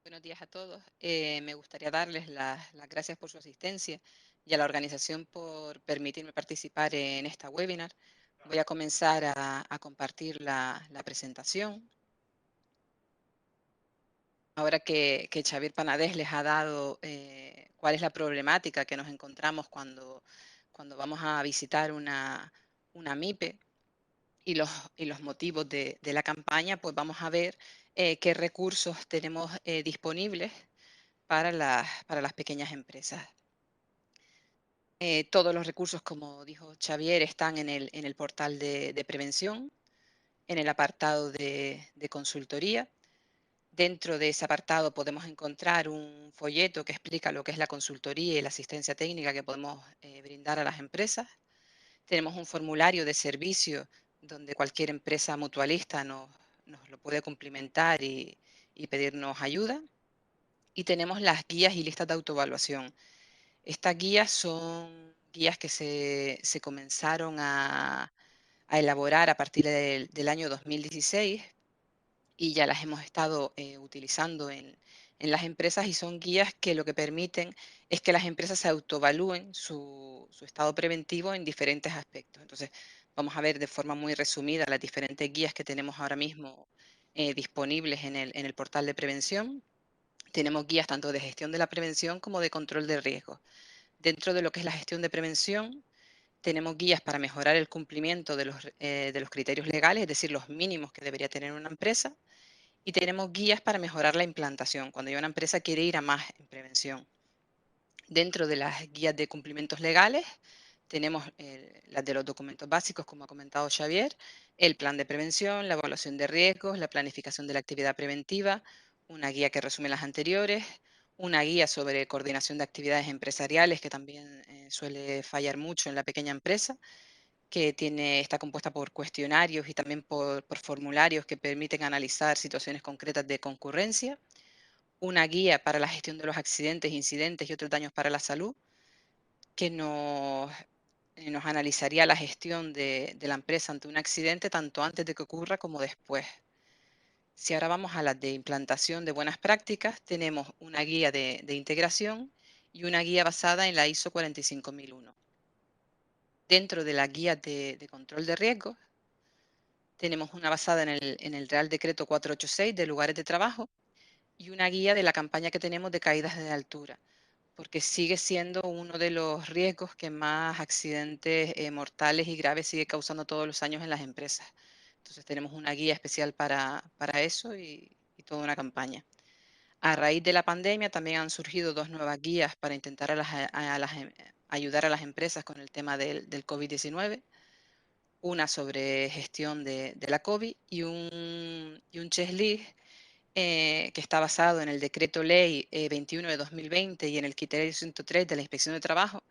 Buenos días a todos. Me gustaría darles las gracias por su asistencia y a la organización por permitirme participar en esta webinar. Voy a comenzar a compartir la presentación. Ahora que Xavier Panadés les ha dado cuál es la problemática que nos encontramos cuando vamos a visitar una MIPE y los motivos de la campaña, pues vamos a ver qué recursos tenemos disponibles para las pequeñas empresas. Todos los recursos, como dijo Xavier, están en el portal de prevención, en el apartado de consultoría. Dentro de ese apartado podemos encontrar un folleto que explica lo que es la consultoría y la asistencia técnica que podemos brindar a las empresas. Tenemos un formulario de servicio donde cualquier empresa mutualista nos lo puede cumplimentar y pedirnos ayuda. Y tenemos las guías y listas de autoevaluación. Estas guías son guías que se comenzaron a elaborar a partir del año 2016 y ya las hemos estado utilizando en las empresas, y son guías que lo que permiten es que las empresas se autoevalúen su estado preventivo en diferentes aspectos. Entonces, vamos a ver de forma muy resumida las diferentes guías que tenemos ahora mismo disponibles en el portal de prevención. Tenemos guías tanto de gestión de la prevención como de control de riesgos. Dentro de lo que es la gestión de prevención, tenemos guías para mejorar el cumplimiento de los criterios legales, es decir, los mínimos que debería tener una empresa. Y tenemos guías para mejorar la implantación, cuando ya una empresa quiere ir a más en prevención. Dentro de las guías de cumplimientos legales, tenemos las de los documentos básicos, como ha comentado Xavier, el plan de prevención, la evaluación de riesgos, la planificación de la actividad preventiva, una guía que resume las anteriores, una guía sobre coordinación de actividades empresariales, que también suele fallar mucho en la pequeña empresa, que está compuesta por cuestionarios y también por formularios que permiten analizar situaciones concretas de concurrencia, una guía para la gestión de los accidentes, incidentes y otros daños para la salud, que nos analizaría la gestión de la empresa ante un accidente tanto antes de que ocurra como después. Si ahora vamos a las de implantación de buenas prácticas, tenemos una guía de integración y una guía basada en la ISO 45001. Dentro de la guía de control de riesgos, tenemos una basada en el Real Decreto 486 de lugares de trabajo y una guía de la campaña que tenemos de caídas de altura, porque sigue siendo uno de los riesgos que más accidentes mortales y graves sigue causando todos los años en las empresas. Entonces tenemos una guía especial para eso y toda una campaña. A raíz de la pandemia también han surgido dos nuevas guías para intentar ayudar a las empresas con el tema del COVID-19. Una sobre gestión de la COVID y un checklist que está basado en el decreto ley 21 de 2020 y en el criterio 103 de la Inspección de Trabajo,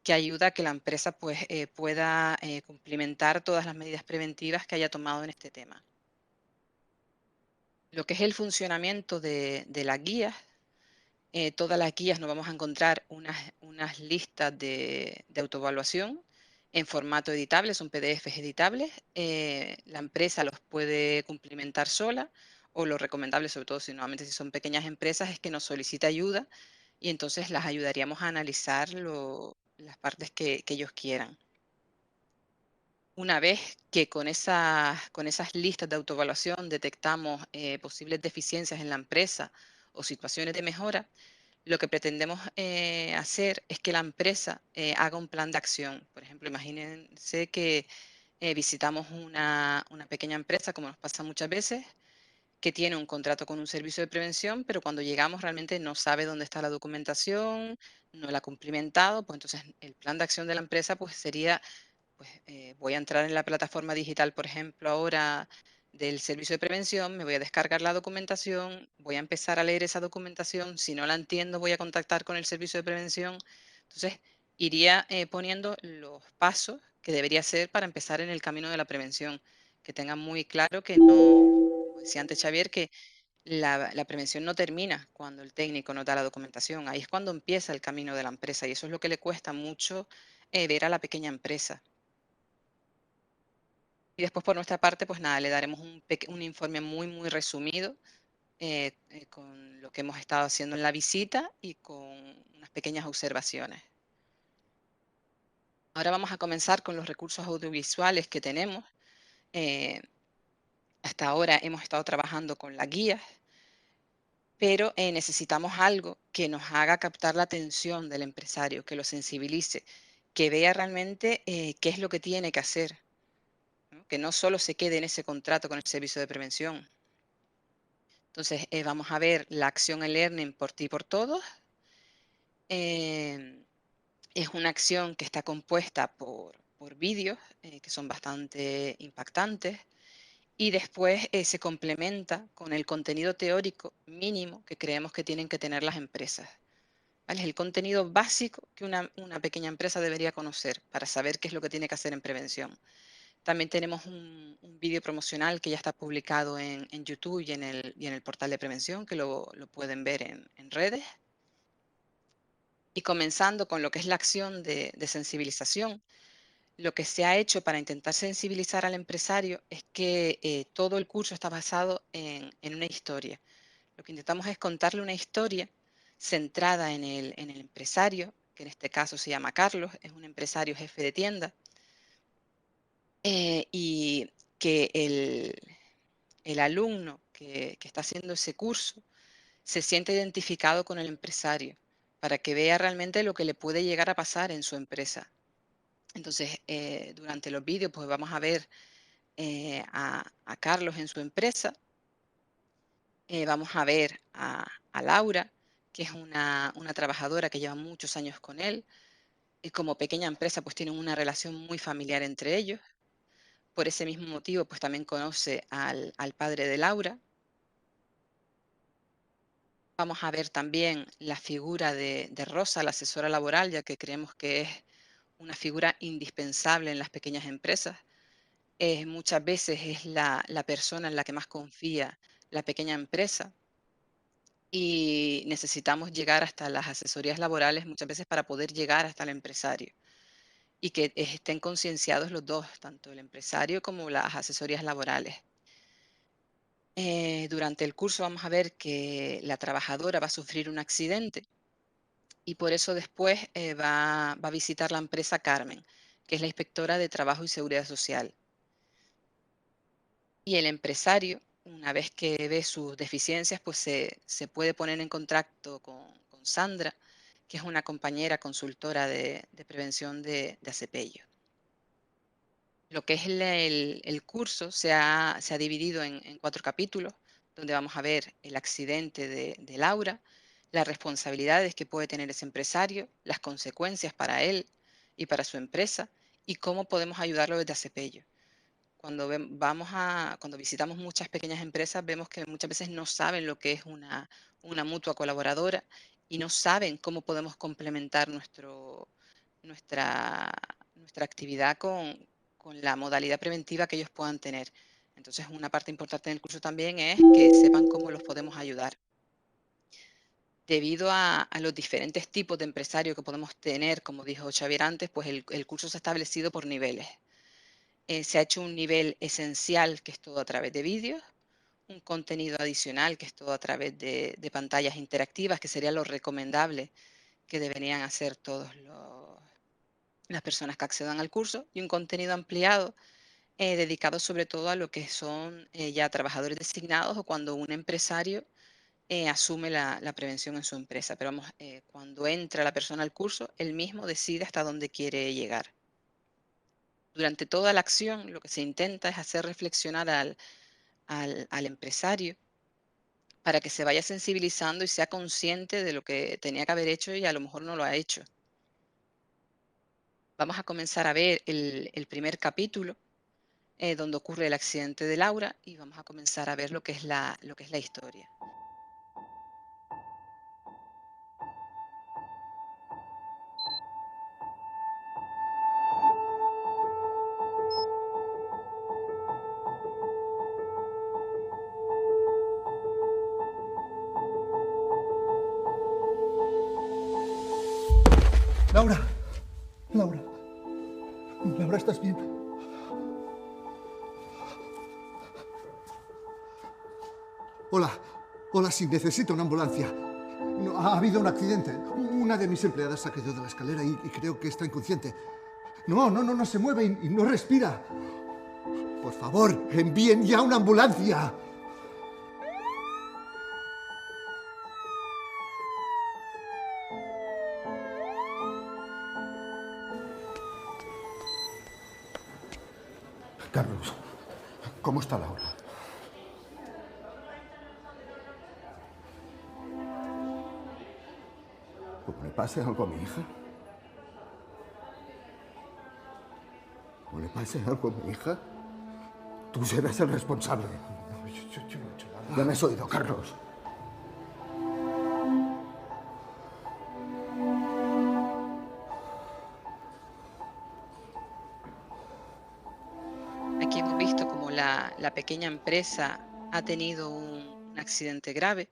que ayuda a que la empresa pues, pueda cumplimentar todas las medidas preventivas que haya tomado en este tema. Lo que es el funcionamiento de las guías, todas las guías nos vamos a encontrar unas listas de autoevaluación en formato editable, son PDFs editables. La empresa los puede cumplimentar sola, o lo recomendable, sobre todo si normalmente si son pequeñas empresas, es que nos solicite ayuda y entonces las ayudaríamos a analizar las partes que ellos quieran. Una vez que con esas listas de autoevaluación detectamos posibles deficiencias en la empresa o situaciones de mejora, lo que pretendemos hacer es que la empresa haga un plan de acción. Por ejemplo, imagínense que visitamos una pequeña empresa, como nos pasa muchas veces, que tiene un contrato con un servicio de prevención, pero cuando llegamos realmente no sabe dónde está la documentación, no la ha cumplimentado. Pues entonces el plan de acción de la empresa pues sería, pues voy a entrar en la plataforma digital, por ejemplo, ahora del servicio de prevención, me voy a descargar la documentación, voy a empezar a leer esa documentación, si no la entiendo voy a contactar con el servicio de prevención. Entonces iría poniendo los pasos que debería hacer para empezar en el camino de la prevención, que tengan muy claro que no, como decía antes Xavier, que la prevención no termina cuando el técnico nos da la documentación, ahí es cuando empieza el camino de la empresa, y eso es lo que le cuesta mucho ver a la pequeña empresa. Y después por nuestra parte, pues nada, le daremos un informe muy, muy resumido con lo que hemos estado haciendo en la visita y con unas pequeñas observaciones. Ahora vamos a comenzar con los recursos audiovisuales que tenemos. Hasta ahora hemos estado trabajando con las guías, pero necesitamos algo que nos haga captar la atención del empresario, que lo sensibilice, que vea realmente qué es lo que tiene que hacer, ¿no? Que no solo se quede en ese contrato con el servicio de prevención. Entonces, vamos a ver la acción e-learning por ti y por todos. Es una acción que está compuesta por vídeos que son bastante impactantes y después se complementa con el contenido teórico mínimo que creemos que tienen que tener las empresas. ¿Vale? Es el contenido básico que una pequeña empresa debería conocer para saber qué es lo que tiene que hacer en prevención. También tenemos un vídeo promocional que ya está publicado en YouTube y en el portal de prevención, que lo pueden ver en redes. Y comenzando con lo que es la acción de sensibilización, lo que se ha hecho para intentar sensibilizar al empresario es que todo el curso está basado en una historia. Lo que intentamos es contarle una historia centrada en el empresario, que en este caso se llama Carlos, es un empresario jefe de tienda, y que el alumno que está haciendo ese curso se siente identificado con el empresario para que vea realmente lo que le puede llegar a pasar en su empresa. Entonces, durante los vídeos, pues vamos a ver a Carlos en su empresa, vamos a ver a Laura, que es una trabajadora que lleva muchos años con él, y como pequeña empresa, pues tienen una relación muy familiar entre ellos. Por ese mismo motivo, pues también conoce al padre de Laura. Vamos a ver también la figura de Rosa, la asesora laboral, ya que creemos que es una figura indispensable en las pequeñas empresas. Muchas veces es la persona en la que más confía la pequeña empresa y necesitamos llegar hasta las asesorías laborales muchas veces para poder llegar hasta el empresario y que estén concienciados los dos, tanto el empresario como las asesorías laborales. Durante el curso vamos a ver que la trabajadora va a sufrir un accidente y por eso después va a visitar la empresa Carmen, que es la inspectora de Trabajo y Seguridad Social. Y el empresario, una vez que ve sus deficiencias, pues se puede poner en contacto con Sandra, que es una compañera consultora de prevención de ACPEIO. Lo que es el curso se ha dividido en 4 capítulos, donde vamos a ver el accidente de Laura, las responsabilidades que puede tener ese empresario, las consecuencias para él y para su empresa, y cómo podemos ayudarlo desde ACPEIO. Cuando visitamos muchas pequeñas empresas, vemos que muchas veces no saben lo que es una mutua colaboradora y no saben cómo podemos complementar nuestra, nuestra actividad con la modalidad preventiva que ellos puedan tener. Entonces, una parte importante del curso también es que sepan cómo los podemos ayudar. Debido a los diferentes tipos de empresarios que podemos tener, como dijo Xavier antes, pues el curso se ha establecido por niveles. Se ha hecho un nivel esencial, que es todo a través de vídeos, un contenido adicional, que es todo a través de pantallas interactivas, que sería lo recomendable que deberían hacer todas las personas que accedan al curso, y un contenido ampliado dedicado sobre todo a lo que son ya trabajadores designados o cuando un empresario asume la prevención en su empresa. Pero vamos, cuando entra la persona al curso, él mismo decide hasta dónde quiere llegar. Durante toda la acción, lo que se intenta es hacer reflexionar al empresario para que se vaya sensibilizando y sea consciente de lo que tenía que haber hecho y a lo mejor no lo ha hecho. Vamos a comenzar a ver el primer capítulo, donde ocurre el accidente de Laura, y vamos a comenzar a ver lo que es la historia. Laura, Laura, Laura, ¿estás bien? Hola, hola, sí, necesito una ambulancia. No, ha habido un accidente. Una de mis empleadas ha caído de la escalera y creo que está inconsciente. No se mueve y no respira. Por favor, envíen ya una ambulancia. Carlos, ¿cómo está Laura? ¿Cómo le pase algo a mi hija? o le pase algo a mi hija, tú serás el responsable. No, yo no he hecho nada. Ya me has oído, Carlos. Aquí hemos visto cómo la pequeña empresa ha tenido un accidente grave.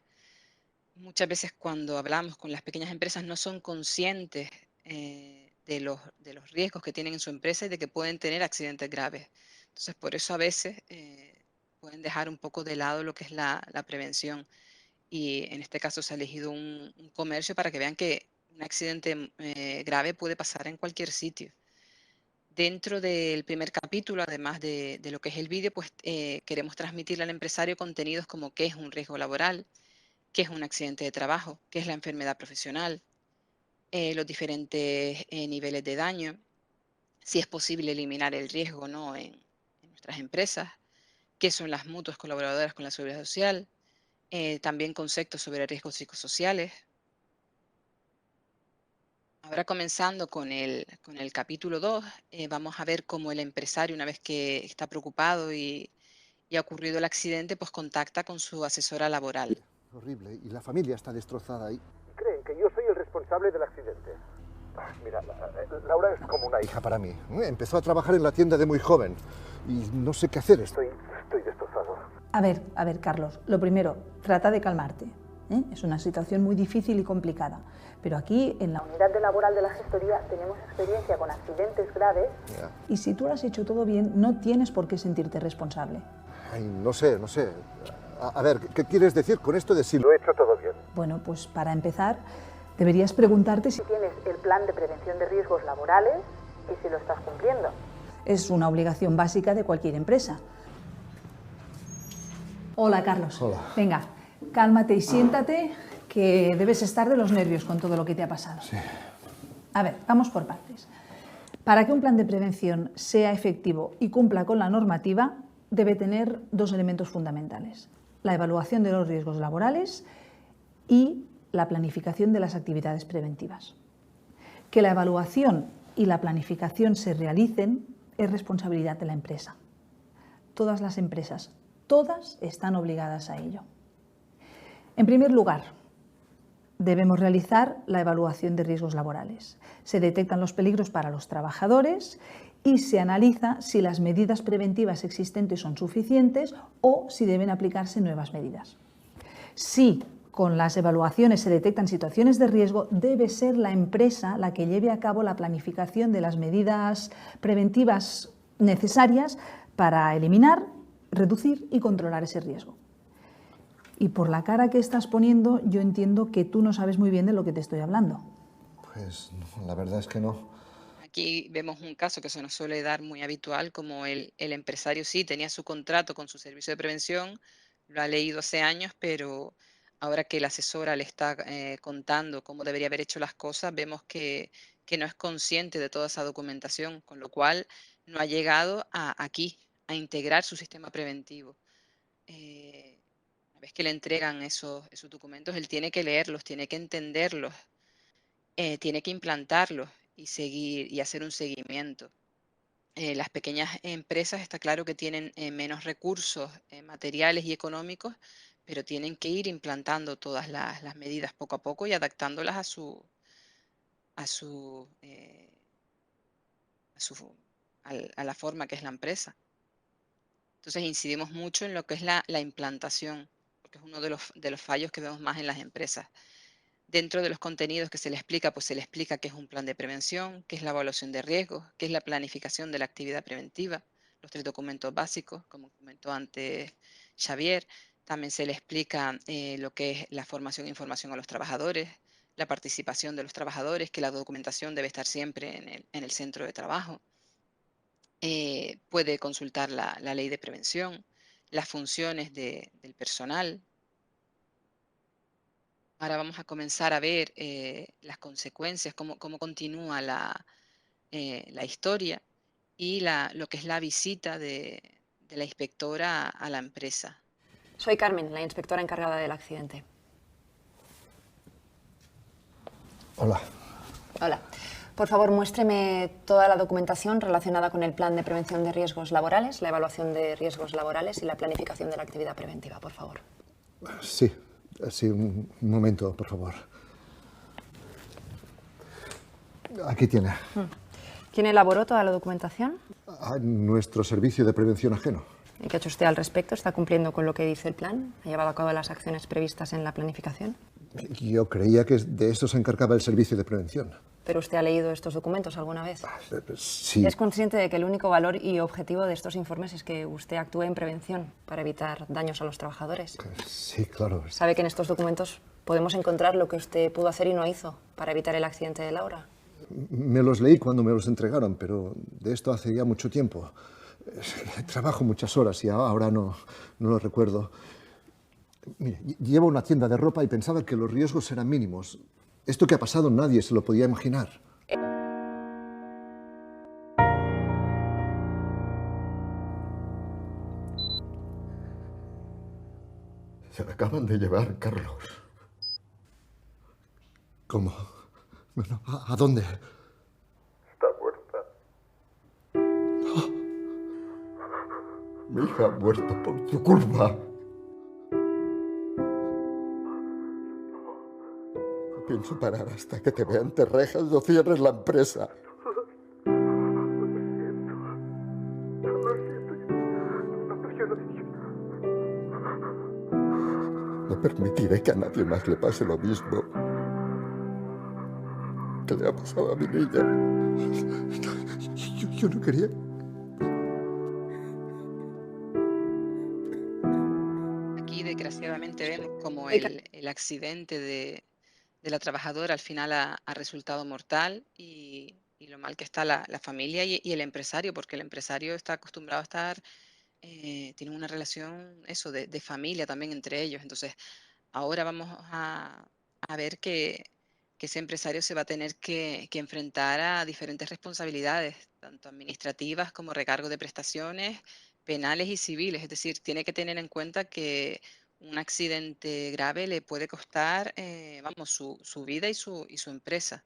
Muchas veces cuando hablamos con las pequeñas empresas no son conscientes de los riesgos que tienen en su empresa y de que pueden tener accidentes graves. Entonces, por eso a veces pueden dejar un poco de lado lo que es la prevención. Y en este caso se ha elegido un comercio para que vean que un accidente grave puede pasar en cualquier sitio. Dentro del primer capítulo, además de lo que es el vídeo, pues queremos transmitirle al empresario contenidos como qué es un riesgo laboral, qué es un accidente de trabajo, qué es la enfermedad profesional, los diferentes niveles de daño, si es posible eliminar el riesgo o no en nuestras empresas, qué son las mutuas colaboradoras con la seguridad social, también conceptos sobre riesgos psicosociales. Ahora comenzando con el capítulo 2, vamos a ver cómo el empresario, una vez que está preocupado y ha ocurrido el accidente, pues contacta con su asesora laboral. Horrible, y la familia está destrozada. Y creen que yo soy el responsable del accidente. Mira, Laura es como una hija para mí. empezó a trabajar en la tienda de muy joven y no sé qué hacer. Estoy destrozado. A ver, Carlos, lo primero, trata de calmarte. Es una situación muy difícil y complicada, pero aquí en la unidad de laboral de la gestoría tenemos experiencia con accidentes graves y si tú lo has hecho todo bien, no tienes por qué sentirte responsable. Ay, no sé. A ver, ¿qué quieres decir con esto de si Lo he hecho todo bien. Bueno, pues para empezar, deberías preguntarte si tienes el plan de prevención de riesgos laborales y si lo estás cumpliendo. Es una obligación básica de cualquier empresa. Hola, Carlos. Hola. Venga, cálmate y siéntate, que debes estar de los nervios con todo lo que te ha pasado. Sí. A ver, vamos por partes. Para que un plan de prevención sea efectivo y cumpla con la normativa, debe tener dos elementos fundamentales: la evaluación de los riesgos laborales y la planificación de las actividades preventivas. Que la evaluación y la planificación se realicen es responsabilidad de la empresa. Todas las empresas, todas están obligadas a ello. En primer lugar, debemos realizar la evaluación de riesgos laborales. Se detectan los peligros para los trabajadores y se analiza si las medidas preventivas existentes son suficientes o si deben aplicarse nuevas medidas. Si con las evaluaciones se detectan situaciones de riesgo, debe ser la empresa la que lleve a cabo la planificación de las medidas preventivas necesarias para eliminar, reducir y controlar ese riesgo. Y por la cara que estás poniendo, yo entiendo que tú no sabes muy bien de lo que te estoy hablando. Pues no, la verdad es que no. Aquí vemos un caso que se nos suele dar muy habitual, como el empresario sí tenía su contrato con su servicio de prevención, lo ha leído hace años, pero ahora que la asesora le está contando cómo debería haber hecho las cosas, vemos que no es consciente de toda esa documentación, con lo cual no ha llegado aquí a integrar su sistema preventivo. Una vez que le entregan esos documentos, él tiene que leerlos, tiene que entenderlos, tiene que implantarlos y seguir y hacer un seguimiento. Las pequeñas empresas está claro que tienen menos recursos materiales y económicos, pero tienen que ir implantando todas las medidas poco a poco y adaptándolas a su a la forma que es la empresa. Entonces incidimos mucho en lo que es la implantación, porque es uno de los fallos que vemos más en las empresas. Dentro de los contenidos que se le explica, pues se le explica qué es un plan de prevención, qué es la evaluación de riesgos, qué es la planificación de la actividad preventiva, los 3 documentos básicos, como comentó antes Xavier. También se le explica lo que es la formación e información a los trabajadores, la participación de los trabajadores, que la documentación debe estar siempre en el centro de trabajo. Puede consultar la ley de prevención, las funciones del personal. Ahora vamos a comenzar a ver las consecuencias, cómo continúa la historia y lo que es la visita de la inspectora a la empresa. Soy Carmen, la inspectora encargada del accidente. Hola. Hola. Por favor, muéstreme toda la documentación relacionada con el plan de prevención de riesgos laborales, la evaluación de riesgos laborales y la planificación de la actividad preventiva, por favor. Sí, un momento, por favor. Aquí tiene. ¿Quién elaboró toda la documentación? Nuestro servicio de prevención ajeno. ¿Y qué ha hecho usted al respecto? ¿Está cumpliendo con lo que dice el plan? ¿Ha llevado a cabo las acciones previstas en la planificación? Yo creía que de eso se encargaba el servicio de prevención. ¿Pero usted ha leído estos documentos alguna vez? Sí. ¿Es consciente de que el único valor y objetivo de estos informes es que usted actúe en prevención para evitar daños a los trabajadores? Sí, claro. ¿Sabe que en estos documentos podemos encontrar lo que usted pudo hacer y no hizo para evitar el accidente de Laura? Me los leí cuando me los entregaron, pero de esto hace ya mucho tiempo. Trabajo muchas horas y ahora no lo recuerdo. Mire, llevo una tienda de ropa y pensaba que los riesgos eran mínimos. Esto que ha pasado nadie se lo podía imaginar. Se la acaban de llevar, Carlos. ¿Cómo? Bueno, ¿a dónde? Está muerta. Mi hija ha muerto por tu culpa. No pienso parar hasta que te vea entre rejas o cierres la empresa. No permitiré que a nadie más le pase lo mismo que le ha pasado a mi niña. Yo no quería. Aquí, desgraciadamente, vemos como el accidente de la trabajadora al final ha resultado mortal y lo mal que está la familia y el empresario, porque el empresario está acostumbrado a estar, tiene una relación eso de familia también entre ellos. Entonces, ahora vamos a ver que ese empresario se va a tener que enfrentar a diferentes responsabilidades, tanto administrativas como recargo de prestaciones, penales y civiles. Es decir, tiene que tener en cuenta que un accidente grave le puede costar, su vida y su empresa.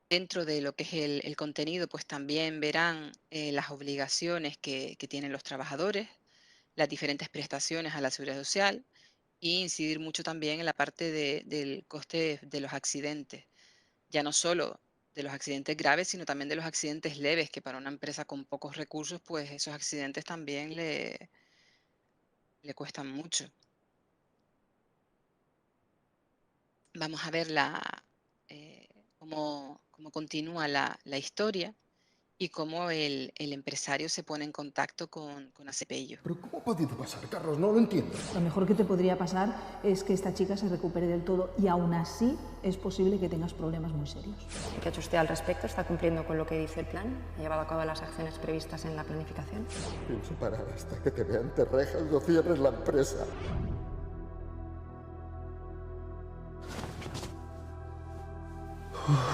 Dentro de lo que es el contenido, pues también verán las obligaciones que tienen los trabajadores, las diferentes prestaciones a la seguridad social, y incidir mucho también en la parte del coste de los accidentes, ya no solo de los accidentes graves, sino también de los accidentes leves, que para una empresa con pocos recursos, pues esos accidentes también le cuestan mucho. Vamos a ver cómo continúa la historia y cómo el empresario se pone en contacto con Acepello. ¿Pero cómo ha podido pasar, Carlos? No lo entiendo. Lo mejor que te podría pasar es que esta chica se recupere del todo y aún así es posible que tengas problemas muy serios. ¿Qué ha hecho usted al respecto? ¿Está cumpliendo con lo que dice el plan? ¿Ha llevado a cabo las acciones previstas en la planificación? Pienso parar hasta que te vea entre rejas o cierres la empresa.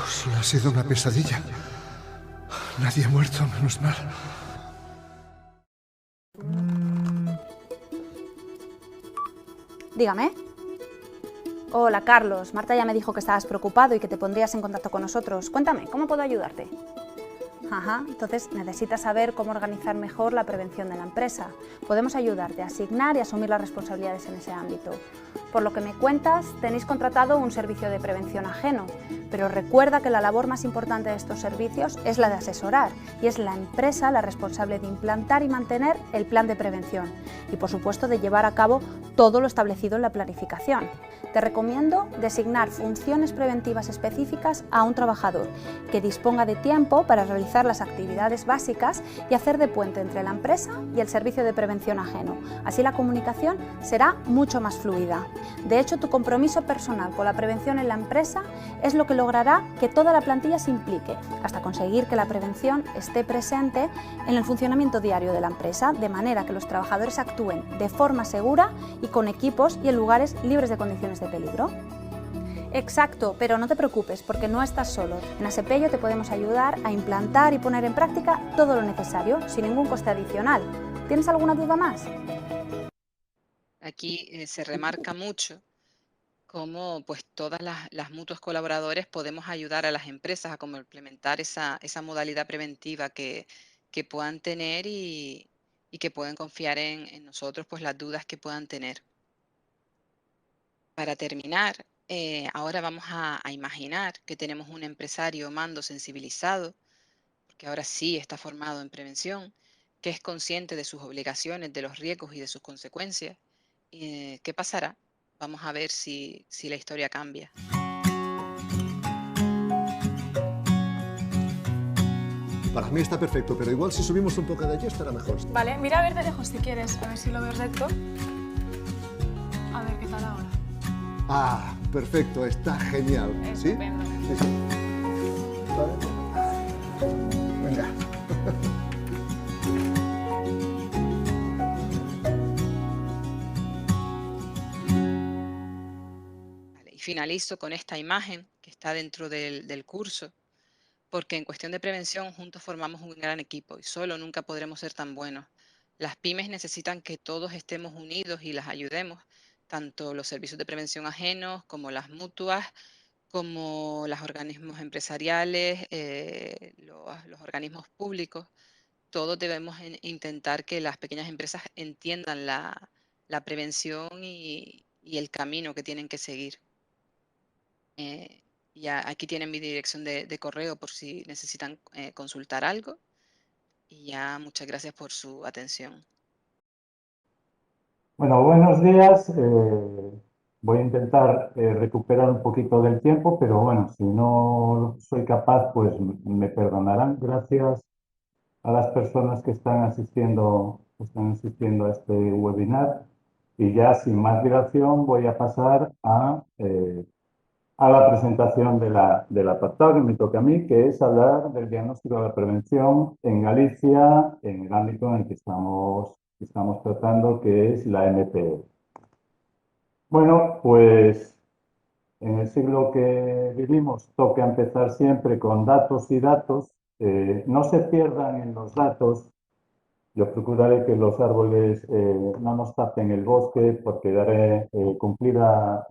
Solo ha sido una pesadilla. Nadie ha muerto, menos mal. Dígame. Hola, Carlos. Marta ya me dijo que estabas preocupado y que te pondrías en contacto con nosotros. Cuéntame, ¿cómo puedo ayudarte? Ajá, entonces necesitas saber cómo organizar mejor la prevención de la empresa. Podemos ayudarte a asignar y asumir las responsabilidades en ese ámbito. Por lo que me cuentas, tenéis contratado un servicio de prevención ajeno, pero recuerda que la labor más importante de estos servicios es la de asesorar y es la empresa la responsable de implantar y mantener el plan de prevención y, por supuesto, de llevar a cabo todo lo establecido en la planificación. Te recomiendo designar funciones preventivas específicas a un trabajador que disponga de tiempo para realizar las actividades básicas y hacer de puente entre la empresa y el servicio de prevención ajeno. Así la comunicación será mucho más fluida. De hecho, tu compromiso personal con la prevención en la empresa es lo que logrará que toda la plantilla se implique, hasta conseguir que la prevención esté presente en el funcionamiento diario de la empresa, de manera que los trabajadores actúen de forma segura y con equipos y en lugares libres de condiciones de peligro. Exacto, pero no te preocupes porque no estás solo. En Acepello te podemos ayudar a implantar y poner en práctica todo lo necesario, sin ningún coste adicional. ¿Tienes alguna duda más? Aquí se remarca mucho cómo pues todas las mutuos colaboradores podemos ayudar a las empresas a cómo implementar esa modalidad preventiva que puedan tener y que puedan confiar en nosotros, pues las dudas que puedan tener. Para terminar, ahora vamos a imaginar que tenemos un empresario mando sensibilizado, porque ahora sí está formado en prevención, que es consciente de sus obligaciones, de los riesgos y de sus consecuencias. ¿Qué pasará? Vamos a ver si la historia cambia. Para mí está perfecto, pero igual si subimos un poco de allí estará mejor. Vale, mira a ver de lejos si quieres, a ver si lo ves recto. A ver qué tal ahora. Ah, perfecto, está genial. ¿Sí? Estupendo. Sí, sí. Vale. Venga. Vale, y finalizo con esta imagen que está dentro del curso, porque en cuestión de prevención juntos formamos un gran equipo y solo nunca podremos ser tan buenos. Las pymes necesitan que todos estemos unidos y las ayudemos, tanto los servicios de prevención ajenos como las mutuas, como los organismos empresariales, los organismos públicos. Todos debemos intentar que las pequeñas empresas entiendan la prevención y el camino que tienen que seguir. Ya aquí tienen mi dirección de correo por si necesitan consultar algo. Y ya muchas gracias por su atención. Bueno, buenos días. Voy a intentar recuperar un poquito del tiempo, pero bueno, si no soy capaz, pues me perdonarán. Gracias a las personas que están asistiendo a este webinar. Y ya sin más dilación voy a pasar a la presentación del apartado que me toca a mí, que es hablar del diagnóstico de la prevención en Galicia, en el ámbito en el que estamos tratando, que es la MPE. Bueno, pues en el siglo que vivimos toca empezar siempre con datos y datos. No se pierdan en los datos. Yo procuraré que los árboles no nos tapen el bosque porque daré cumplida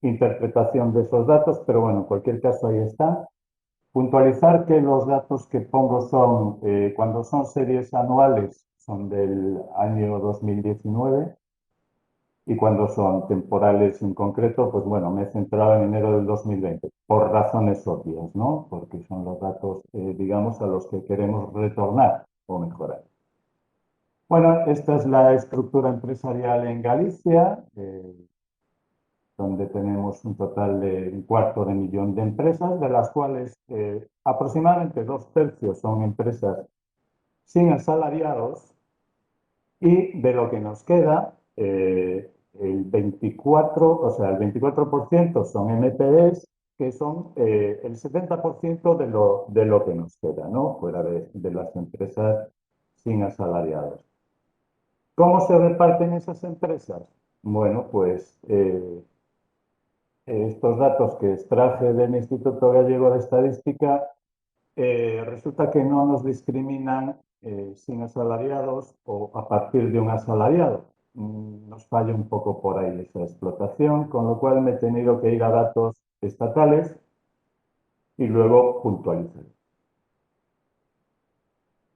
interpretación de esos datos, pero bueno, en cualquier caso ahí está. Puntualizar que los datos que pongo son, cuando son series anuales, son del año 2019 y cuando son temporales en concreto, pues bueno, me he centrado en enero del 2020, por razones obvias, ¿no? Porque son los datos, digamos, a los que queremos retornar o mejorar. Bueno, esta es la estructura empresarial en Galicia, donde tenemos un total de 250.000 de empresas, de las cuales aproximadamente 2/3 son empresas sin asalariados y de lo que nos queda, el 24% son MPEs, que son el 70% de lo que nos queda, ¿no? Fuera de las empresas sin asalariados. ¿Cómo se reparten esas empresas? Bueno, pues estos datos que extraje del Instituto Gallego de Estadística resulta que no nos discriminan sin asalariados o a partir de un asalariado. Nos falla un poco por ahí esa explotación, con lo cual me he tenido que ir a datos estatales y luego puntualizar.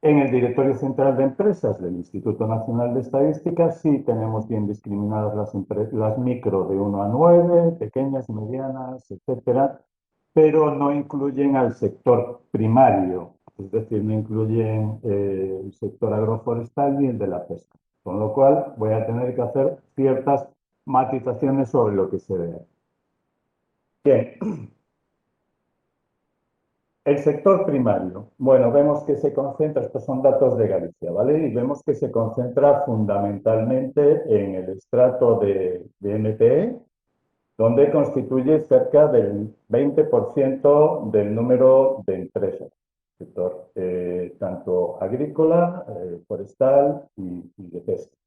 En el Directorio Central de Empresas del Instituto Nacional de Estadística sí tenemos bien discriminadas las micro de 1 a 9, pequeñas, medianas, etcétera, pero no incluyen al sector primario, es decir, no incluyen el sector agroforestal ni el de la pesca, con lo cual voy a tener que hacer ciertas matizaciones sobre lo que se ve. Bien. El sector primario, bueno, vemos que se concentra, estos son datos de Galicia, ¿vale? Y vemos que se concentra fundamentalmente en el estrato de MPE, donde constituye cerca del 20% del número de empresas, sector tanto agrícola, forestal y de pesca.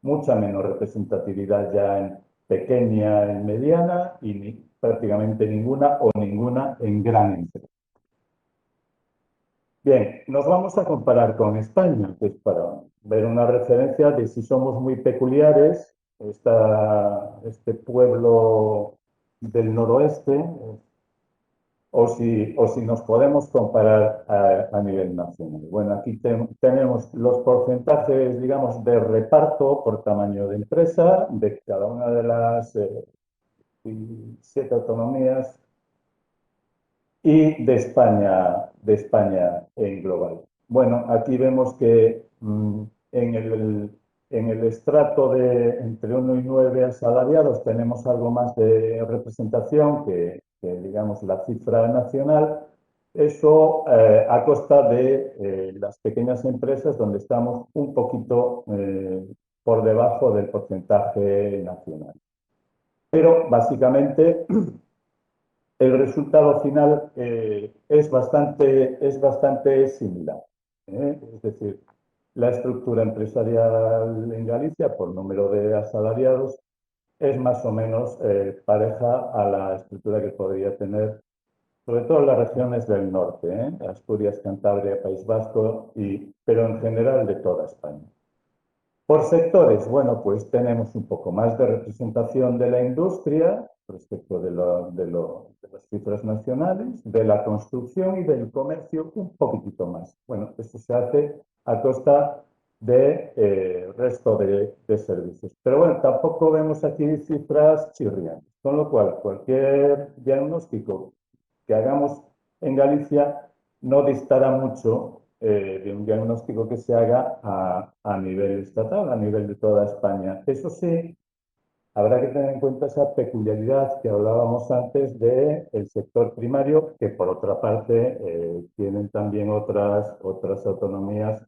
Mucha menos representatividad ya en pequeña, en mediana y prácticamente ninguna o ninguna en gran empresa. Bien, nos vamos a comparar con España, pues para ver una referencia de si somos muy peculiares este pueblo del noroeste, o si nos podemos comparar a nivel nacional. Bueno, aquí tenemos los porcentajes, digamos, de reparto por tamaño de empresa de cada una de las 7 autonomías y de España en global. Bueno, aquí vemos que en el estrato de entre 1 y 9 asalariados tenemos algo más de representación que digamos, la cifra nacional. Eso a costa de las pequeñas empresas, donde estamos un poquito por debajo del porcentaje nacional. Pero básicamente el resultado final es bastante similar. Es decir, la estructura empresarial en Galicia, por número de asalariados, es más o menos pareja a la estructura que podría tener, sobre todo en las regiones del norte, Asturias, Cantabria, País Vasco, pero en general de toda España. Por sectores, bueno, pues tenemos un poco más de representación de la industria respecto de las cifras nacionales, de la construcción y del comercio un poquitito más. Bueno, esto se hace a costa del resto de servicios. Pero bueno, tampoco vemos aquí cifras chirriantes, con lo cual cualquier diagnóstico que hagamos en Galicia no distará mucho de un diagnóstico que se haga a nivel estatal, a nivel de toda España. Eso sí, habrá que tener en cuenta esa peculiaridad que hablábamos antes del sector primario, que por otra parte tienen también otras autonomías.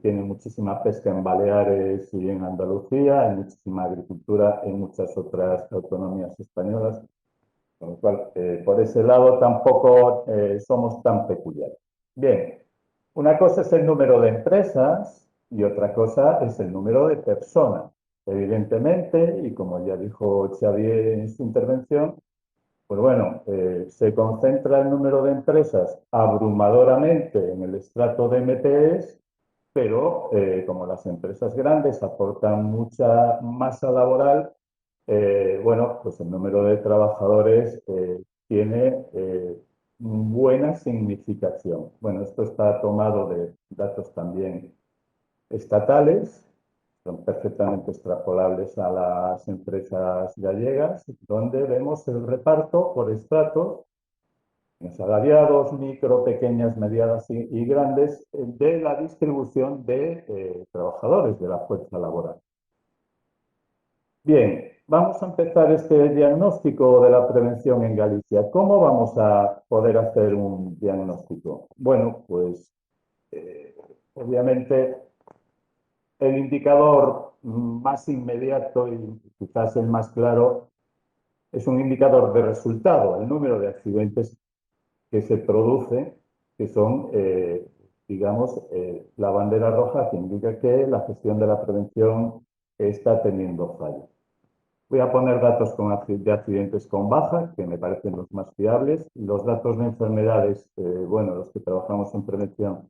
Tienen muchísima pesca en Baleares y en Andalucía, hay muchísima agricultura en muchas otras autonomías españolas, con lo cual por ese lado tampoco somos tan peculiares. Bien. Una cosa es el número de empresas y otra cosa es el número de personas. Evidentemente, y como ya dijo Xavier en su intervención, pues bueno, se concentra el número de empresas abrumadoramente en el estrato de MPEs, pero como las empresas grandes aportan mucha masa laboral, bueno, pues el número de trabajadores tiene buena significación. Bueno, esto está tomado de datos también estatales, son perfectamente extrapolables a las empresas gallegas, donde vemos el reparto por estratos, asalariados, micro, pequeñas, medianas y grandes, de la distribución de trabajadores de la fuerza laboral. Bien, vamos a empezar este diagnóstico de la prevención en Galicia. ¿Cómo vamos a poder hacer un diagnóstico? Bueno, pues obviamente el indicador más inmediato y quizás el más claro es un indicador de resultado, el número de accidentes que se produce, que son, digamos, la bandera roja que indica que la gestión de la prevención está teniendo fallos. Voy a poner datos de accidentes con baja, que me parecen los más fiables. Los datos de enfermedades, bueno, los que trabajamos en prevención,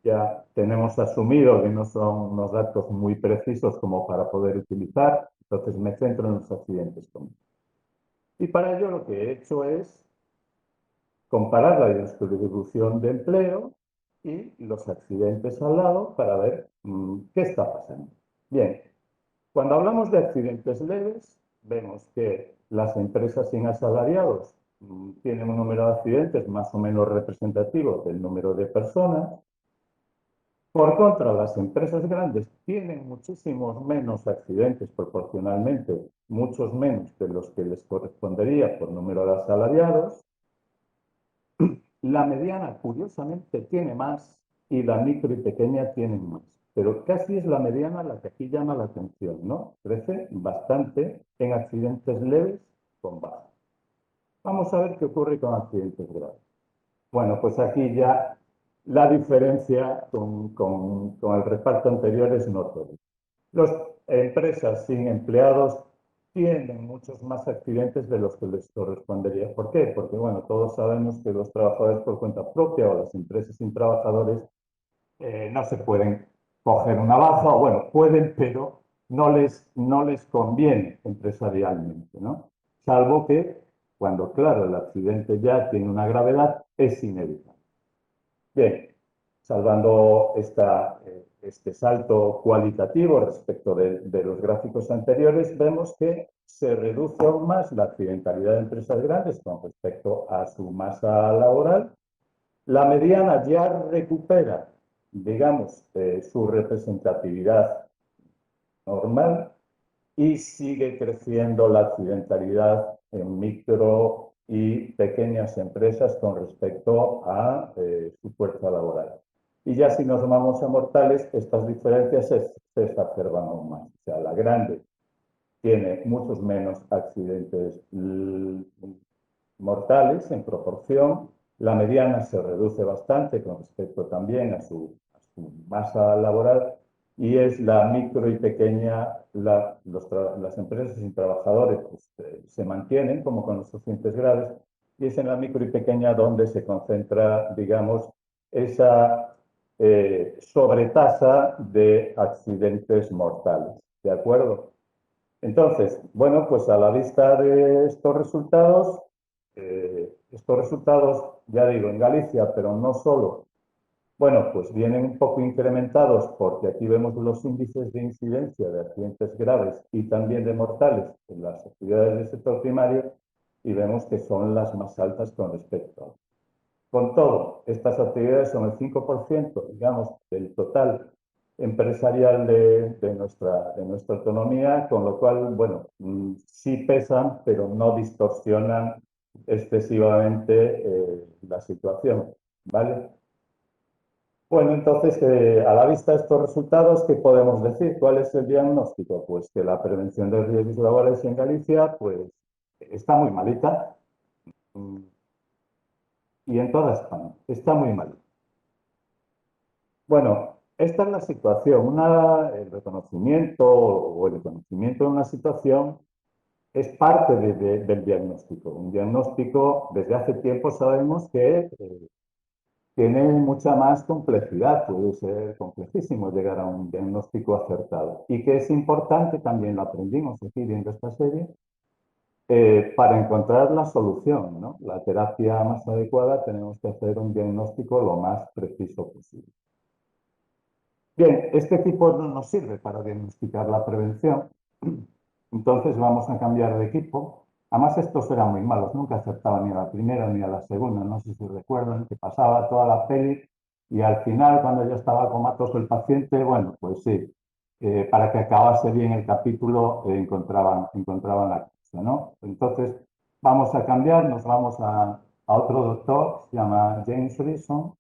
ya tenemos asumido que no son unos datos muy precisos como para poder utilizar, entonces me centro en los accidentes con baja. Y para ello lo que he hecho es comparar la distribución de empleo y los accidentes al lado para ver qué está pasando. Bien. Cuando hablamos de accidentes leves, vemos que las empresas sin asalariados tienen un número de accidentes más o menos representativo del número de personas. Por contra, las empresas grandes tienen muchísimos menos accidentes proporcionalmente, muchos menos de los que les correspondería por número de asalariados. La mediana, curiosamente, tiene más y la micro y pequeña tienen más. Pero casi es la mediana la que aquí llama la atención, ¿no? Crece bastante en accidentes leves con baja. Vamos a ver qué ocurre con accidentes graves. Bueno, pues aquí ya la diferencia con el reparto anterior es notoria. Las empresas sin empleados tienen muchos más accidentes de los que les correspondería. ¿Por qué? Porque, bueno, todos sabemos que los trabajadores por cuenta propia o las empresas sin trabajadores no se pueden coger una baja, o bueno, pueden, pero no les conviene empresarialmente, ¿no? Salvo que cuando, claro, el accidente ya tiene una gravedad, es inevitable. Bien, salvando este salto cualitativo respecto de los gráficos anteriores, vemos que se reduce aún más la accidentalidad de empresas grandes con respecto a su masa laboral. La mediana ya recupera, digamos, su representatividad normal y sigue creciendo la accidentalidad en micro y pequeñas empresas con respecto a su fuerza laboral. Y ya si nos vamos a mortales, estas diferencias se exacerban aún más. O sea, la grande tiene muchos menos accidentes mortales en proporción, la mediana se reduce bastante con respecto también a su masa laboral, y es la micro y pequeña, las empresas sin trabajadores pues, se mantienen como con los pacientes graves, y es en la micro y pequeña donde se concentra, digamos, esa sobretasa de accidentes mortales. ¿De acuerdo? Entonces, bueno, pues a la vista de estos resultados, ya digo, en Galicia, pero no solo, bueno, pues vienen un poco incrementados porque aquí vemos los índices de incidencia de accidentes graves y también de mortales en las actividades del sector primario, y vemos que son las más altas con respecto a. Con todo, estas actividades son el 5%, digamos, del total empresarial de nuestra autonomía, con lo cual, bueno, sí pesan, pero no distorsionan excesivamente la situación, ¿vale? Bueno, entonces, a la vista de estos resultados, ¿qué podemos decir? ¿Cuál es el diagnóstico? Pues que la prevención de riesgos laborales en Galicia, pues, está muy malita. Y en toda España, está muy mal. Bueno, esta es la situación. El reconocimiento o el conocimiento de una situación es parte del diagnóstico. Un diagnóstico, desde hace tiempo sabemos que tiene mucha más complejidad, puede ser complejísimo llegar a un diagnóstico acertado. Y que es importante, también lo aprendimos aquí viendo esta serie, para encontrar la solución, ¿no? La terapia más adecuada, tenemos que hacer un diagnóstico lo más preciso posible. Bien, este equipo no nos sirve para diagnosticar la prevención, entonces vamos a cambiar de equipo. Además, estos eran muy malos, nunca acertaban ni a la primera ni a la segunda, no sé si recuerdan, que pasaba toda la peli y al final, cuando ya estaba comatoso el paciente, bueno, pues sí, para que acabase bien el capítulo encontraban la cosa, ¿no? Entonces, vamos a cambiar, nos vamos a otro doctor, se llama James Reason,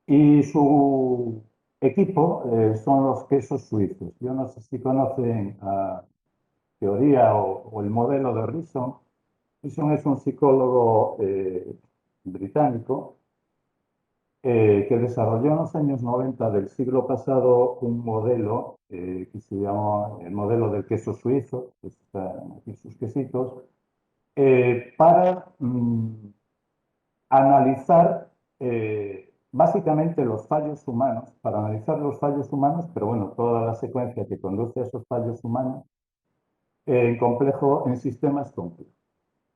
y su equipo son los quesos suizos. Yo no sé si conocen la teoría o el modelo de Reason. Reason es un psicólogo británico que desarrolló en los años 90 del siglo pasado un modelo que se llama el modelo del queso suizo, que están aquí sus quesitos, para analizar básicamente los fallos humanos, pero bueno, toda la secuencia que conduce a esos fallos humanos en sistemas complejos.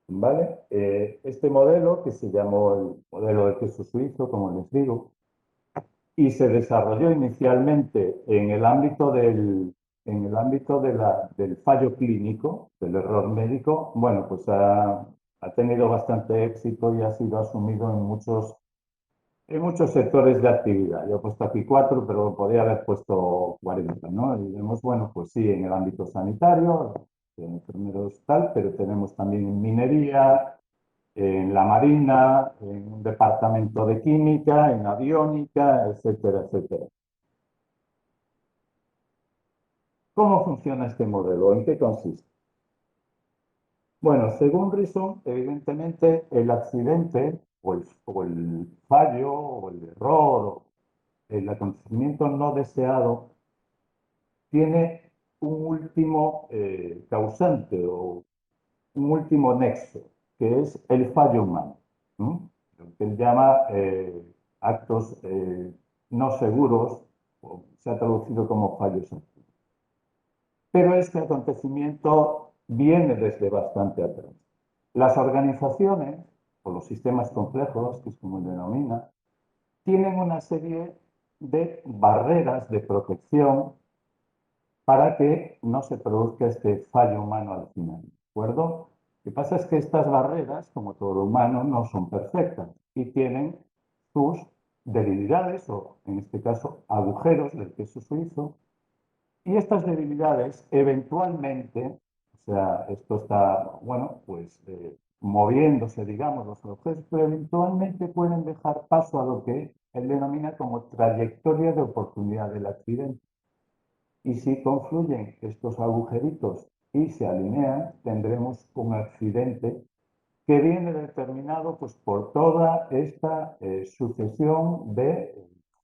¿Vale? Este modelo, que se llamó el modelo de queso suizo, como les digo, y se desarrolló inicialmente en el ámbito del fallo clínico, del error médico, bueno, pues ha tenido bastante éxito y ha sido asumido en muchos sectores de actividad. Yo he puesto aquí 4, pero podría haber puesto 40, ¿no? Y vemos, bueno, pues sí, en el ámbito sanitario, en enfermeros tal, pero tenemos también en minería, en la marina, en un departamento de química, en aviónica, etcétera, etcétera. ¿Cómo funciona este modelo? ¿En qué consiste? Bueno, según Reason, evidentemente el accidente o el fallo o el error o el acontecimiento no deseado tiene un último causante o un último nexo, que es el fallo humano, ¿no? Lo que él llama actos no seguros, o se ha traducido como fallos activos. pero este acontecimiento viene desde bastante atrás. Las organizaciones, o los sistemas complejos, que es como se denomina, tienen una serie de barreras de protección para que no se produzca este fallo humano al final, ¿de acuerdo? Lo que pasa es que estas barreras, como todo lo humano, no son perfectas y tienen sus debilidades, o en este caso agujeros del queso suizo, y estas debilidades eventualmente, o sea, esto está, bueno, pues moviéndose, digamos, los objetos, pero eventualmente pueden dejar paso a lo que él denomina como trayectoria de oportunidad del accidente. Y si confluyen estos agujeritos y se alinean, tendremos un accidente que viene determinado pues, por toda esta sucesión de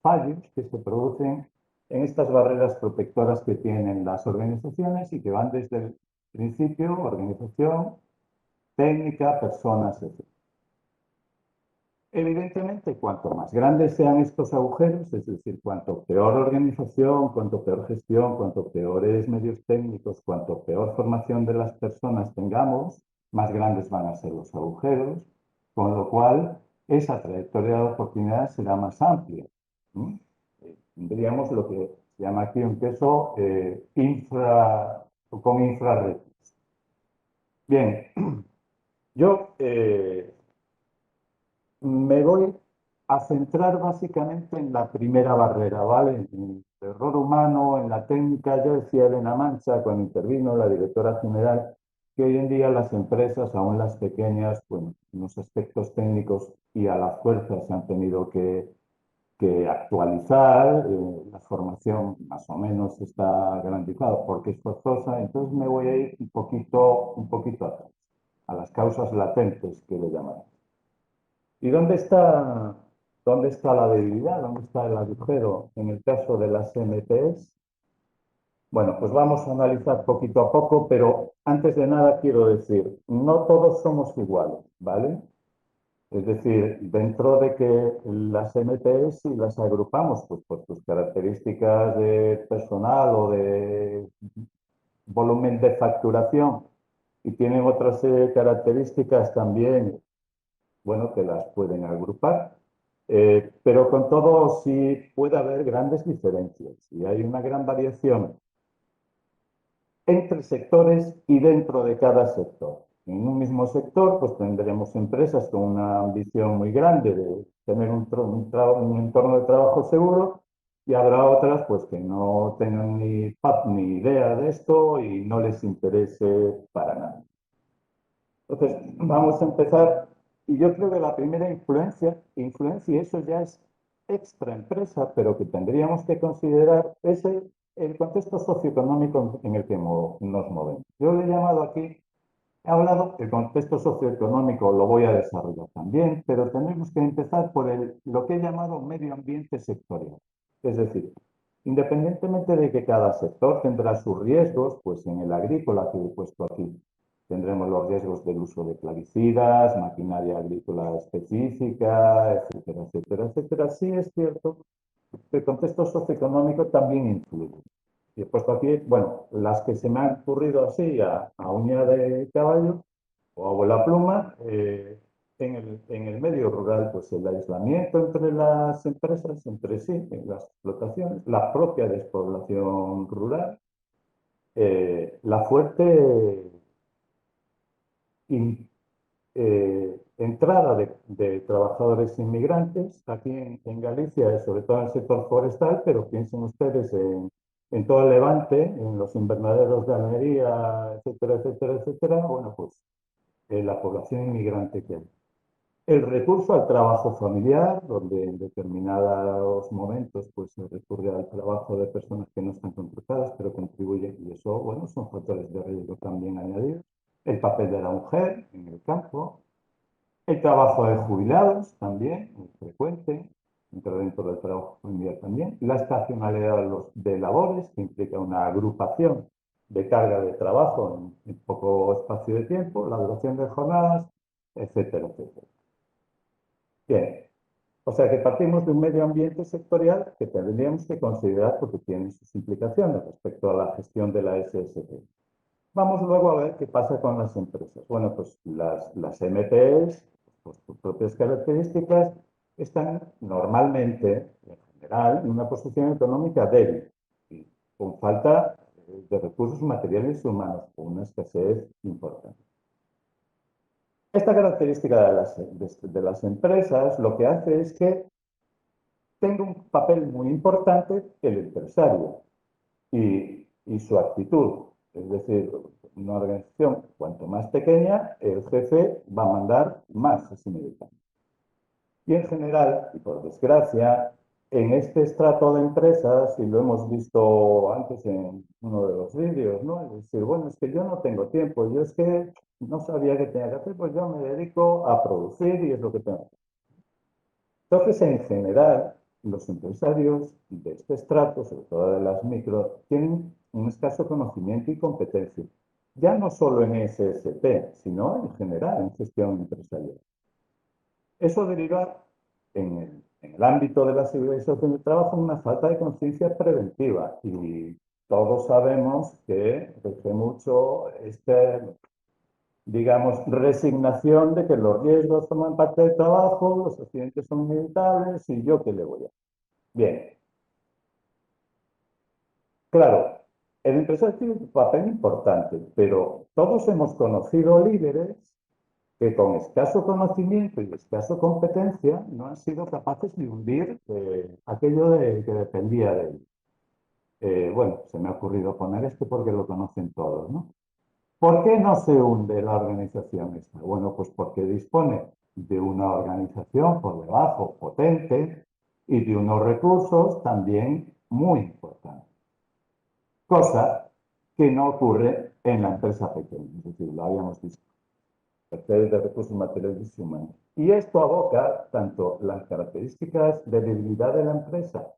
fallos que se producen en estas barreras protectoras que tienen las organizaciones y que van desde el principio, organización, técnica, personas, etc. Evidentemente, cuanto más grandes sean estos agujeros, es decir, cuanto peor organización, cuanto peor gestión, cuanto peores medios técnicos, cuanto peor formación de las personas tengamos, más grandes van a ser los agujeros, con lo cual esa trayectoria de oportunidad será más amplia. Tendríamos lo que se llama aquí un queso con infrarredes. Bien, yo me voy a centrar básicamente en la primera barrera, ¿vale? En el error humano, en la técnica. Ya decía Elena Mancha cuando intervino, la directora general, que hoy en día las empresas, aún las pequeñas, bueno, en los aspectos técnicos y a la fuerza se han tenido que actualizar, la formación más o menos está garantizada porque es forzosa, entonces me voy a ir un poquito atrás, a las causas latentes que le llaman. ¿Y dónde está la debilidad? ¿Dónde está el agujero en el caso de las MPs? Bueno, pues vamos a analizar poquito a poco, pero antes de nada quiero decir, no todos somos iguales, ¿vale? Es decir, dentro de que las MPs, si las agrupamos pues, por sus características de personal o de volumen de facturación y tienen otras características también, bueno, que las pueden agrupar. Pero con todo sí puede haber grandes diferencias y hay una gran variación entre sectores y dentro de cada sector. En un mismo sector, pues tendremos empresas con una ambición muy grande de tener un entorno de trabajo seguro y habrá otras pues que no tengan ni idea de esto y no les interese para nada. Entonces, vamos a empezar, y yo creo que la primera influencia, y eso ya es extra empresa, pero que tendríamos que considerar, es el contexto socioeconómico en el que nos movemos. Yo le he llamado aquí, he hablado del contexto socioeconómico, lo voy a desarrollar también, pero tenemos que empezar por lo que he llamado medio ambiente sectorial. Es decir, independientemente de que cada sector tendrá sus riesgos, pues en el agrícola que he puesto aquí, tendremos los riesgos del uso de plaguicidas, maquinaria agrícola específica, etcétera, etcétera, etcétera. Sí es cierto que el contexto socioeconómico también influye. Y he puesto aquí, bueno, las que se me han ocurrido así a uña de caballo o a bola pluma, en el medio rural, pues el aislamiento entre las empresas, entre sí, en las explotaciones, la propia despoblación rural, la fuerte entrada de trabajadores inmigrantes aquí en Galicia, sobre todo en el sector forestal, pero piensen ustedes en todo el Levante, en los invernaderos de Almería, etcétera, etcétera, etcétera. Bueno, pues la población inmigrante que hay. El recurso al trabajo familiar, donde en determinados momentos pues, se recurre al trabajo de personas que no están contratadas, pero contribuyen, y eso, bueno, son factores de riesgo también añadidos. El papel de la mujer en el campo, el trabajo de jubilados también, muy frecuente, entra dentro del trabajo familiar también. La estacionalidad de labores, que implica una agrupación de carga de trabajo en poco espacio de tiempo, la duración de jornadas, etcétera, etcétera. Bien, O sea que partimos de un medio ambiente sectorial que tendríamos que considerar porque tiene sus implicaciones respecto a la gestión de la SST. Vamos luego a ver qué pasa con las empresas. Bueno, pues las MPs, por sus propias características, están normalmente, en general, en una posición económica débil y con falta de recursos materiales y humanos, con una escasez importante. Esta característica de las empresas lo que hace es que tenga un papel muy importante el empresario y su actitud. Es decir, una organización cuanto más pequeña, el jefe va a mandar más así militante. Y en general, y por desgracia, en este estrato de empresas, y lo hemos visto antes en uno de los vídeos, ¿no? Es decir, bueno, es que yo no tengo tiempo, yo es que no sabía qué tenía que hacer, pues yo me dedico a producir y es lo que tengo que hacer. Entonces, en general, los empresarios de este estrato, sobre todo de las micro, tienen un escaso conocimiento y competencia, ya no solo en SST, sino en general en gestión empresarial. Eso deriva en el ámbito de la seguridad y salud del trabajo en una falta de conciencia preventiva y todos sabemos que desde mucho digamos, resignación de que los riesgos forman parte del trabajo, los accidentes son inevitables y yo qué le voy a hacer. Bien. Claro, el empresario tiene un papel importante, pero todos hemos conocido líderes que con escaso conocimiento y escaso competencia no han sido capaces de hundir aquello que dependía de él. Bueno, se me ha ocurrido poner esto porque lo conocen todos, ¿no? ¿Por qué no se hunde la organización esta? Bueno, pues porque dispone de una organización por debajo potente y de unos recursos también muy importantes. Cosa que no ocurre en la empresa pequeña, es decir, lo habíamos visto. De recursos materiales y humanos. Y esto aboca tanto las características de debilidad de la empresa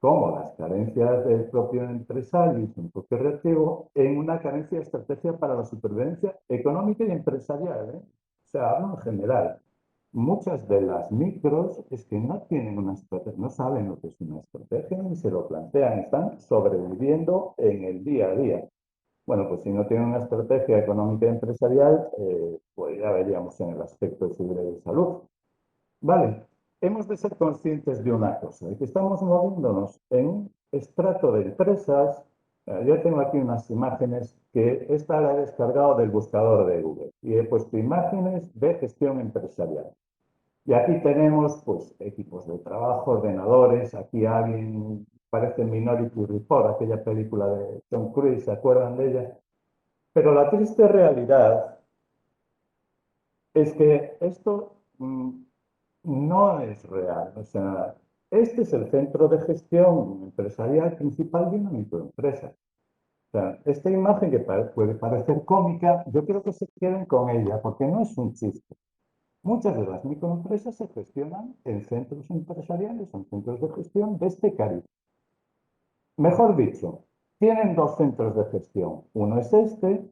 como las carencias del propio empresario y su propio reactivo en una carencia de estrategia para la supervivencia económica y empresarial. O sea, hablo en general. Muchas de las micros es que no tienen una estrategia, no saben lo que es una estrategia ni se lo plantean, están sobreviviendo en el día a día. Bueno, pues si no tienen una estrategia económica y empresarial, pues ya veríamos en el aspecto de seguridad y salud. Vale, hemos de ser conscientes de una cosa, de que estamos moviéndonos en un estrato de empresas. Yo tengo aquí unas imágenes que esta la he descargado del buscador de Google y he puesto imágenes de gestión empresarial. Y aquí tenemos pues equipos de trabajo, ordenadores, aquí alguien parece Minority Report, aquella película de Tom Cruise, ¿se acuerdan de ella? Pero la triste realidad es que esto no es real. O sea, este es el centro de gestión empresarial principal de una microempresa. O sea, esta imagen que puede parecer cómica, yo quiero que se queden con ella, porque no es un chiste. Muchas de las microempresas se gestionan en centros empresariales, en centros de gestión de este cariz. Mejor dicho, tienen dos centros de gestión. Uno es este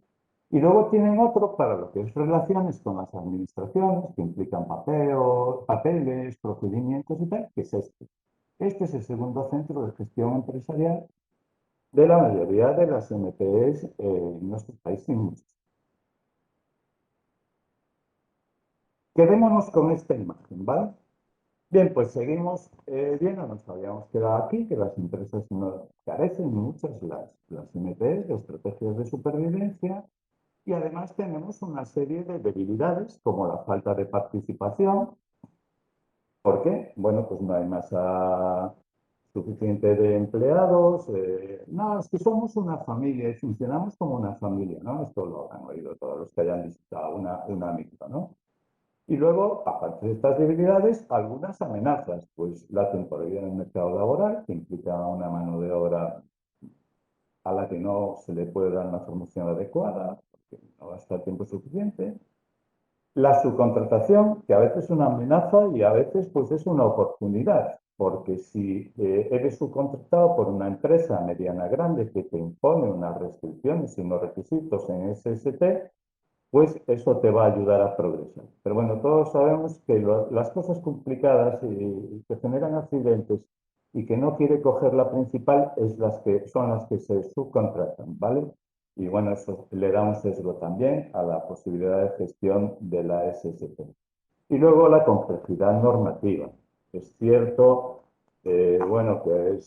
y luego tienen otro para lo que es relaciones con las administraciones, que implican papeles, procedimientos y tal, que es este. Este es el segundo centro de gestión empresarial de la mayoría de las MPs en nuestro país y muchos. Quedémonos con esta imagen, ¿vale? Bien, pues seguimos viendo, nos habíamos quedado aquí, que las empresas no carecen muchas, las MPs, de estrategias de supervivencia, y además tenemos una serie de debilidades, como la falta de participación. ¿Por qué? Bueno, pues no hay masa suficiente de empleados. No, es que somos una familia y funcionamos como una familia, ¿no? Esto lo han oído todos los que hayan visitado una micro, ¿no? Y luego, aparte de estas debilidades, algunas amenazas, pues la temporalidad en el mercado laboral, que implica una mano de obra a la que no se le puede dar una formación adecuada, porque no va a estar tiempo suficiente. La subcontratación, que a veces es una amenaza y a veces pues es una oportunidad, porque si eres subcontratado por una empresa mediana grande que te impone unas restricciones y unos requisitos en SST, pues eso te va a ayudar a progresar. Pero bueno, todos sabemos que las cosas complicadas y que generan accidentes y que no quiere coger la principal son las que se subcontratan, ¿vale? Y bueno, eso le da un sesgo también a la posibilidad de gestión de la SSP. Y luego la complejidad normativa. Es cierto, bueno, que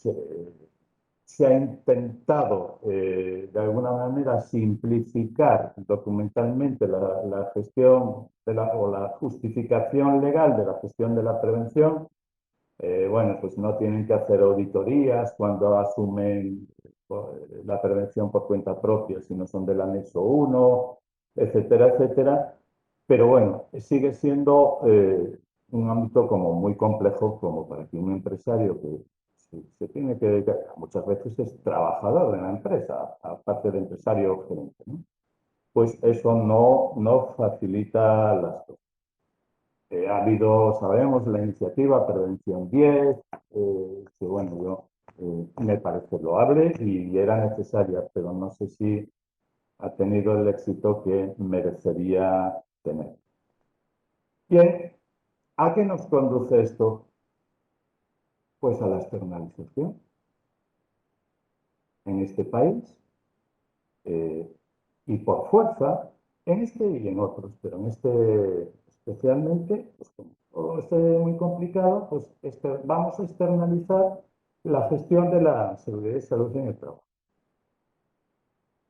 se ha intentado de alguna manera simplificar documentalmente la gestión o la justificación legal de la gestión de la prevención. Bueno, pues no tienen que hacer auditorías cuando asumen la prevención por cuenta propia, si no son del anexo 1, etcétera, etcétera. Pero bueno, sigue siendo un ámbito como muy complejo como para que un empresario que se tiene que dedicar, muchas veces es trabajador de la empresa, aparte de empresario o gerente, ¿no? Pues eso no facilita las cosas. Ha habido, sabemos, la iniciativa Prevención 10, que bueno, me parece loable y era necesaria, pero no sé si ha tenido el éxito que merecería tener. Bien, ¿a qué nos conduce esto? Pues a la externalización. En este país, y por fuerza, en este y en otros, pero en este especialmente, pues como todo esté muy complicado, pues vamos a externalizar la gestión de la seguridad y salud en el trabajo.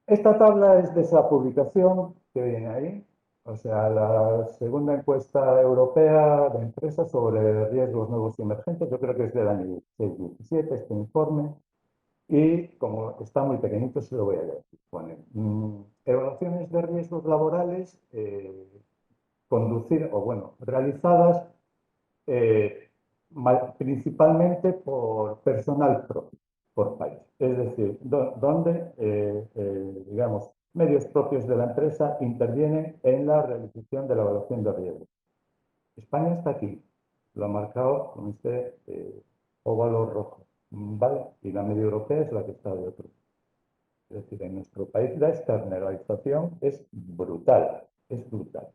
Esta tabla es de esa publicación que viene ahí, o sea, la segunda encuesta europea de empresas sobre riesgos nuevos y emergentes, yo creo que es del año 2017 este informe, y como está muy pequeñito se lo voy a leer. Pone, evaluaciones de riesgos laborales realizadas principalmente por personal propio, por país. Es decir, donde, digamos, medios propios de la empresa intervienen en la realización de la evaluación de riesgos. España está aquí, lo ha marcado con este óvalo rojo, ¿vale? Y la media europea es la que está de otro. Es decir, en nuestro país la externalización es brutal, es brutal.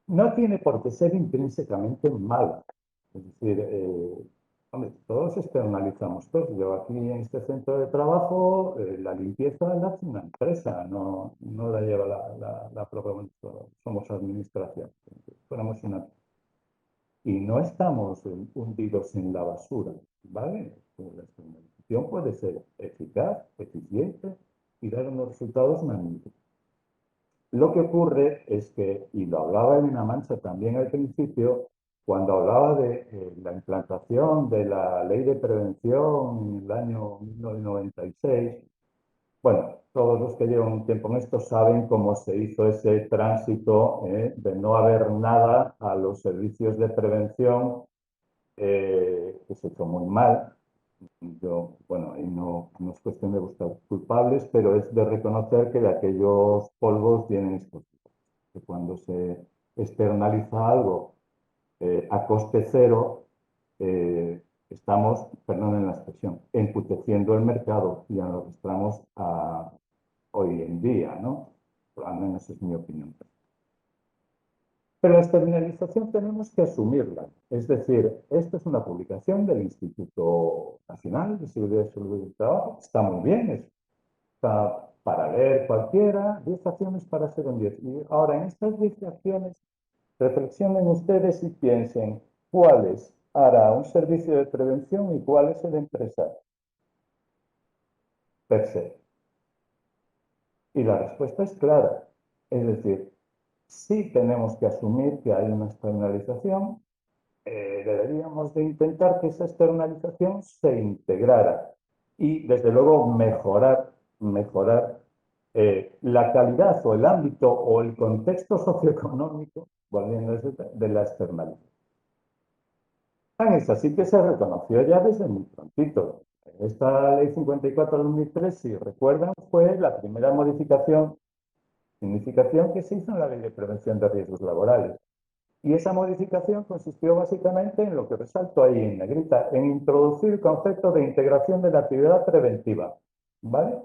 No tiene por qué ser intrínsecamente mala. Es decir, hombre, todos externalizamos todo. Yo aquí en este centro de trabajo, la limpieza la hace una empresa, no la lleva la propia, somos administración. Fuéramos una. Y no estamos hundidos en la basura, ¿vale? La externalización puede ser eficaz, eficiente y dar unos resultados magníficos. Lo que ocurre es que, y lo hablaba Elena Mancha también al principio, cuando hablaba de la implantación de la ley de prevención en el año 1996, bueno, todos los que llevan un tiempo en esto saben cómo se hizo ese tránsito de no haber nada a los servicios de prevención, que se hizo muy mal. Bueno, ahí no es cuestión de buscar culpables, pero es de reconocer que de aquellos polvos vienen estos. Que cuando se externaliza algo a coste cero, estamos, perdonen la expresión, emputeciendo el mercado y a lo que estamos hoy en día, ¿no? Al menos es mi opinión. Pero la externalización tenemos que asumirla. Es decir, esta es una publicación del Instituto Nacional de Seguridad y Salud del Trabajo. Está muy bien, está para leer cualquiera, 10 acciones para ser un 10. Y ahora, en estas 10 acciones, reflexionen ustedes y piensen cuáles hará un servicio de prevención y cuál es el empresario per se. Y la respuesta es clara. Es decir, sí tenemos que asumir que hay una externalización, deberíamos de intentar que esa externalización se integrara y, desde luego, mejorar la calidad o el ámbito o el contexto socioeconómico, volviendo de la externalización. Es así que se reconoció ya desde muy prontito. Esta ley 54 de 2003, si recuerdan, fue la primera significación que se hizo en la ley de prevención de riesgos laborales. Y esa modificación consistió básicamente en lo que resalto ahí en negrita, en introducir el concepto de integración de la actividad preventiva. ¿Vale?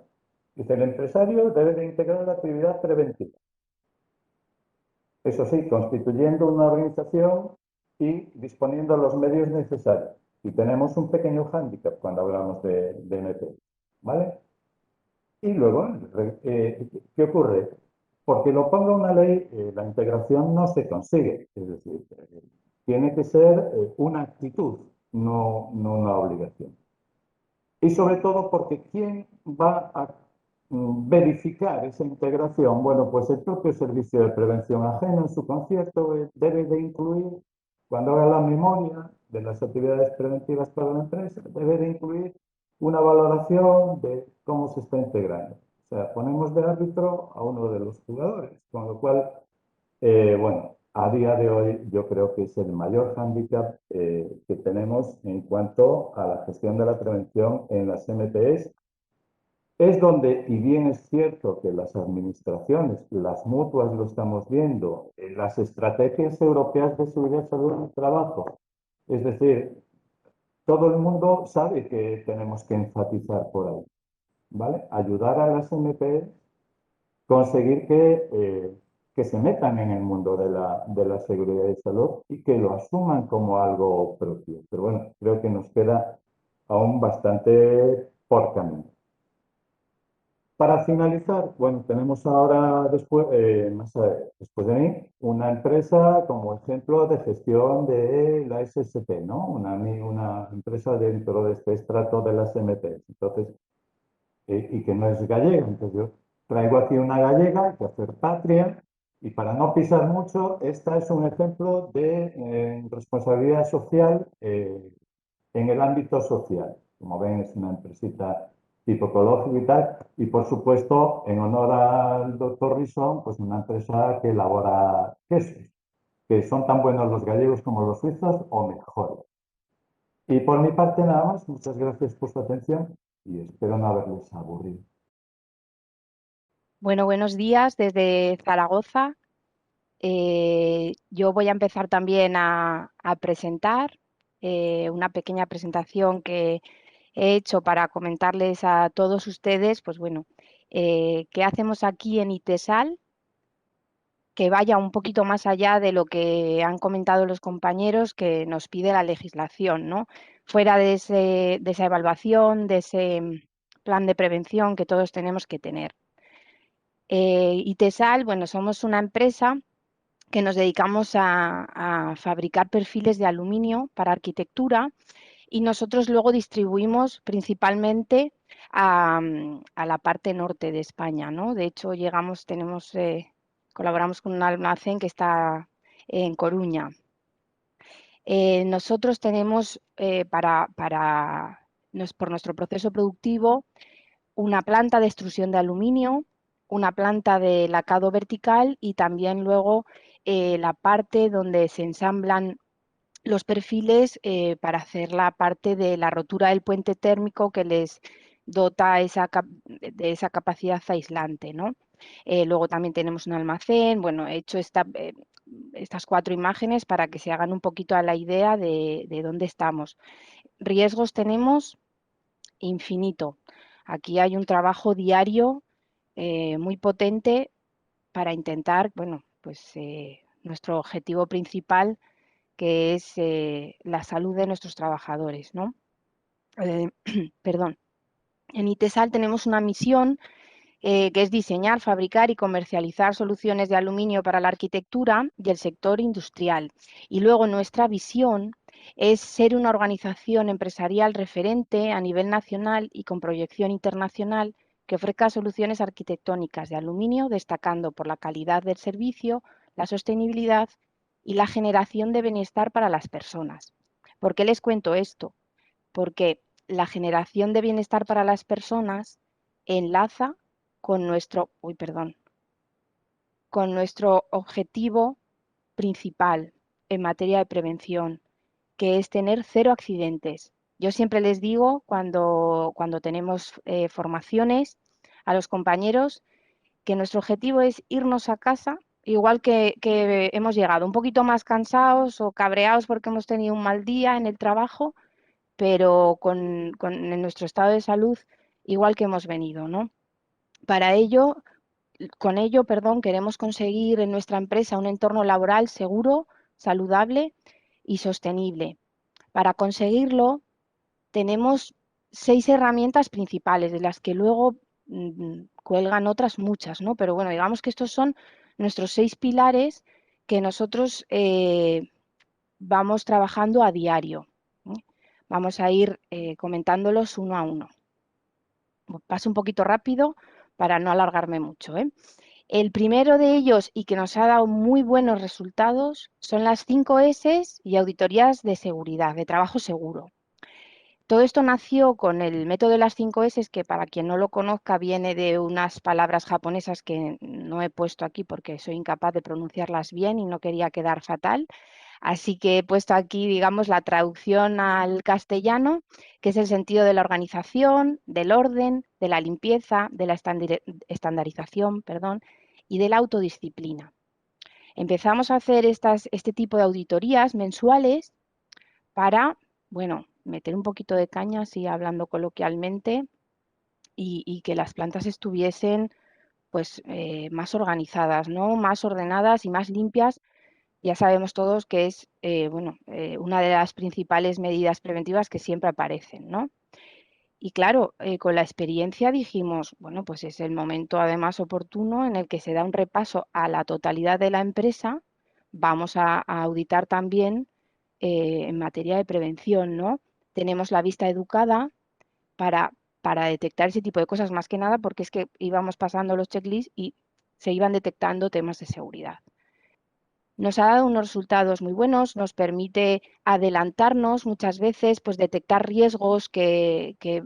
Dice, el empresario debe de integrar la actividad preventiva. Eso sí, constituyendo una organización y disponiendo los medios necesarios. Y tenemos un pequeño hándicap cuando hablamos de MP, ¿vale? Y luego, ¿qué ocurre? Porque lo ponga una ley, la integración no se consigue. Es decir, tiene que ser una actitud, no una obligación. Y sobre todo porque ¿quién va a verificar esa integración? Bueno, pues el propio Servicio de Prevención Ajena en su concierto debe de incluir, cuando haga la memoria de las actividades preventivas para la empresa, debe de incluir una valoración de cómo se está integrando. O sea, ponemos de árbitro a uno de los jugadores, con lo cual, bueno, a día de hoy yo creo que es el mayor hándicap que tenemos en cuanto a la gestión de la prevención en las MPs. Es donde, y bien es cierto que las administraciones, las mutuas lo estamos viendo, las estrategias europeas de seguridad, salud y trabajo, es decir, todo el mundo sabe que tenemos que enfatizar por ahí, ¿vale? Ayudar a las MPs conseguir que se metan en el mundo de la seguridad y salud y que lo asuman como algo propio. Pero bueno, creo que nos queda aún bastante por camino. Para finalizar, bueno, tenemos ahora, después después de mí, una empresa como ejemplo de gestión de la SSP, ¿no? Una empresa dentro de este estrato de las MPs. Entonces, y que no es gallega. Entonces yo traigo aquí una gallega, hay que hacer patria, y para no pisar mucho, esta es un ejemplo de responsabilidad social en el ámbito social. Como ven, es una empresita tipo ecológico y tal, y por supuesto, en honor al doctor Risson, pues una empresa que elabora quesos, que son tan buenos los gallegos como los suizos o mejores. Y por mi parte nada más, muchas gracias por su atención y espero no haberles aburrido. Bueno, buenos días desde Zaragoza. Yo voy a empezar también a presentar una pequeña presentación que he hecho para comentarles a todos ustedes, pues bueno, qué hacemos aquí en ITESAL, que vaya un poquito más allá de lo que han comentado los compañeros que nos pide la legislación, ¿no? Fuera de esa evaluación, de ese plan de prevención que todos tenemos que tener. ITESAL, bueno, somos una empresa que nos dedicamos a fabricar perfiles de aluminio para arquitectura y nosotros luego distribuimos principalmente a la parte norte de España, ¿no? De hecho, colaboramos con un almacén que está en Coruña. Nosotros tenemos por nuestro proceso productivo una planta de extrusión de aluminio, una planta de lacado vertical y también luego la parte donde se ensamblan los perfiles para hacer la parte de la rotura del puente térmico que les dota de esa capacidad aislante, ¿no? Luego también tenemos un almacén. Bueno, he hecho estas 4 imágenes para que se hagan un poquito a la idea de dónde estamos. Riesgos tenemos infinito. Aquí hay un trabajo diario muy potente para intentar, bueno, pues nuestro objetivo principal, que es la salud de nuestros trabajadores, ¿no? Perdón. En ITESAL tenemos una misión que es diseñar, fabricar y comercializar soluciones de aluminio para la arquitectura y el sector industrial. Y luego nuestra visión es ser una organización empresarial referente a nivel nacional y con proyección internacional que ofrezca soluciones arquitectónicas de aluminio, destacando por la calidad del servicio, la sostenibilidad y la generación de bienestar para las personas. ¿Por qué les cuento esto? Porque la generación de bienestar para las personas enlaza con nuestro objetivo principal en materia de prevención, que es tener 0 accidentes. Yo siempre les digo cuando tenemos formaciones a los compañeros que nuestro objetivo es irnos a casa igual que hemos llegado, un poquito más cansados o cabreados porque hemos tenido un mal día en el trabajo, pero en nuestro estado de salud igual que hemos venido, ¿no? Para ello, con ello, queremos conseguir en nuestra empresa un entorno laboral seguro, saludable y sostenible. Para conseguirlo, tenemos 6 herramientas principales, de las que luego cuelgan otras muchas, ¿no? Pero bueno, digamos que estos son nuestros 6 pilares que nosotros vamos trabajando a diario. Vamos a ir comentándolos uno a uno. Paso un poquito rápido para no alargarme mucho, ¿eh? El primero de ellos, y que nos ha dado muy buenos resultados, son las 5 S y auditorías de seguridad, de trabajo seguro. Todo esto nació con el método de las 5 S, que para quien no lo conozca viene de unas palabras japonesas que no he puesto aquí porque soy incapaz de pronunciarlas bien y no quería quedar fatal. Así que he puesto aquí, digamos, la traducción al castellano, que es el sentido de la organización, del orden, de la limpieza, de la estandarización, y de la autodisciplina. Empezamos a hacer este tipo de auditorías mensuales para, bueno, meter un poquito de caña, así hablando coloquialmente, y que las plantas estuviesen pues más organizadas, ¿no? Más ordenadas y más limpias. Ya sabemos todos que es una de las principales medidas preventivas que siempre aparecen, ¿no? Y claro, con la experiencia dijimos, bueno, pues es el momento además oportuno en el que se da un repaso a la totalidad de la empresa. Vamos a auditar también en materia de prevención, ¿no? Tenemos la vista educada para detectar ese tipo de cosas, más que nada porque es que íbamos pasando los checklists y se iban detectando temas de seguridad. Nos ha dado unos resultados muy buenos, nos permite adelantarnos muchas veces, pues detectar riesgos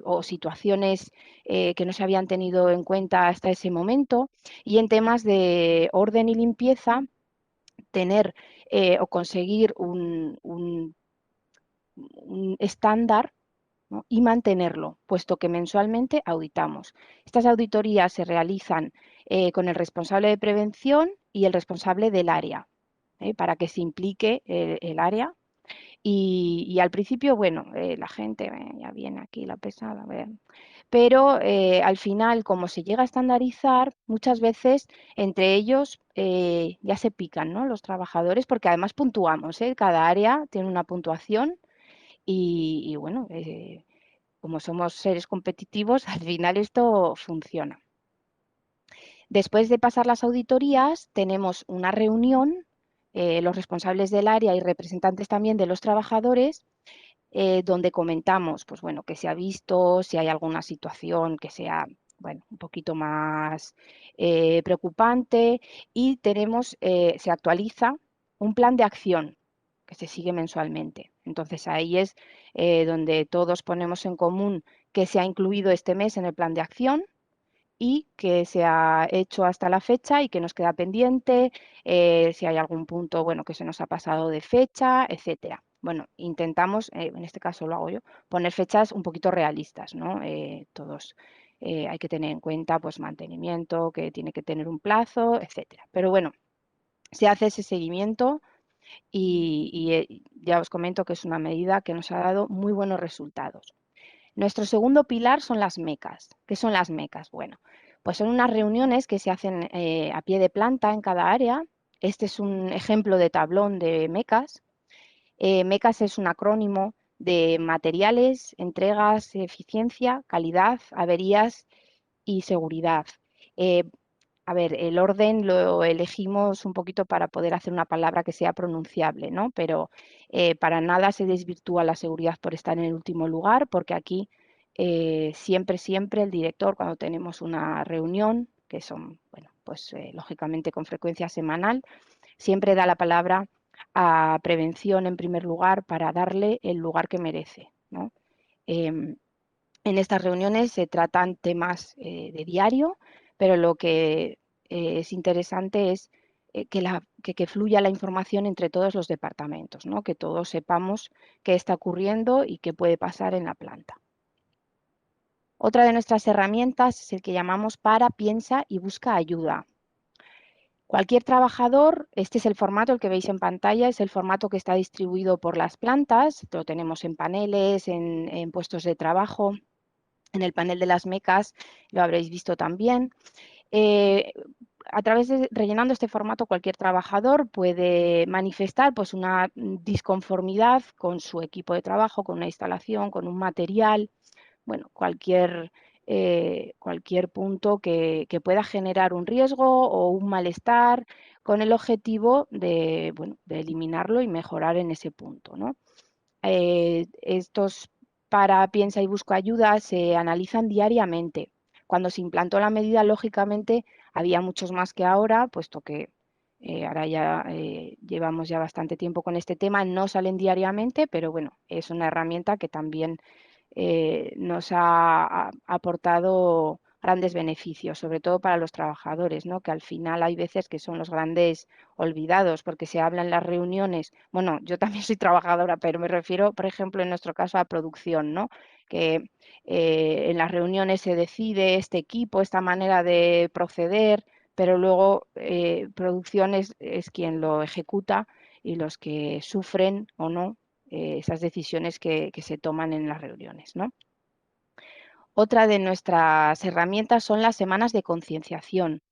o situaciones que no se habían tenido en cuenta hasta ese momento. Y en temas de orden y limpieza, tener o conseguir un estándar, ¿no? Y mantenerlo, puesto que mensualmente auditamos. Estas auditorías se realizan con el responsable de prevención y el responsable del área, para que se implique el área. Y al principio, bueno, la gente ya viene aquí la pesada, pero al final, como se llega a estandarizar, muchas veces entre ellos ya se pican, ¿no? Los trabajadores, porque además puntuamos, cada área tiene una puntuación y bueno, como somos seres competitivos, al final esto funciona. Después de pasar las auditorías, tenemos una reunión, los responsables del área y representantes también de los trabajadores, donde comentamos, pues bueno, qué se ha visto, si hay alguna situación que sea, bueno, un poquito más preocupante, y se actualiza un plan de acción que se sigue mensualmente. Entonces ahí es donde todos ponemos en común qué se ha incluido este mes en el plan de acción y qué se ha hecho hasta la fecha y qué nos queda pendiente, si hay algún punto, bueno, que se nos ha pasado de fecha, etcétera. Bueno, intentamos, en este caso lo hago yo, poner fechas un poquito realistas, ¿no? Todos hay que tener en cuenta, pues, mantenimiento, que tiene que tener un plazo, etcétera. Pero bueno, se hace ese seguimiento y ya os comento que es una medida que nos ha dado muy buenos resultados. Nuestro segundo pilar son las mecas. ¿Qué son las mecas? Bueno, pues son unas reuniones que se hacen a pie de planta en cada área. Este es un ejemplo de tablón de mecas. Mecas es un acrónimo de materiales, entregas, eficiencia, calidad, averías y seguridad. A ver, el orden lo elegimos un poquito para poder hacer una palabra que sea pronunciable, ¿no? Pero para nada se desvirtúa la seguridad por estar en el último lugar, porque aquí siempre el director, cuando tenemos una reunión, que son, bueno, pues lógicamente con frecuencia semanal, siempre da la palabra a prevención en primer lugar para darle el lugar que merece, ¿no? En estas reuniones se tratan temas de diario, pero lo que es interesante es que fluya la información entre todos los departamentos, ¿no? Que todos sepamos qué está ocurriendo y qué puede pasar en la planta. Otra de nuestras herramientas es el que llamamos para, piensa y busca ayuda. Cualquier trabajador, este es el formato, el que veis en pantalla, es el formato que está distribuido por las plantas, lo tenemos en paneles, en puestos de trabajo. En el panel de las mecas lo habréis visto también. a través de rellenando este formato, cualquier trabajador puede manifestar pues, una disconformidad con su equipo de trabajo, con una instalación, con un material, bueno, cualquier punto que pueda generar un riesgo o un malestar, con el objetivo de, bueno, de eliminarlo y mejorar en ese punto, ¿no? Estos para Piensa y Busca Ayuda se analizan diariamente. Cuando se implantó la medida, lógicamente, había muchos más que ahora, puesto que ahora ya llevamos ya bastante tiempo con este tema, no salen diariamente, pero bueno, es una herramienta que también nos ha aportado grandes beneficios, sobre todo para los trabajadores, ¿no? Que al final hay veces que son los grandes olvidados, porque se habla en las reuniones. Bueno, yo también soy trabajadora, pero me refiero, por ejemplo, en nuestro caso a producción, ¿no? Que en las reuniones se decide este equipo, esta manera de proceder, pero luego producción es quien lo ejecuta y los que sufren o no esas decisiones que se toman en las reuniones, ¿no? Otra de nuestras herramientas son las semanas de concienciación.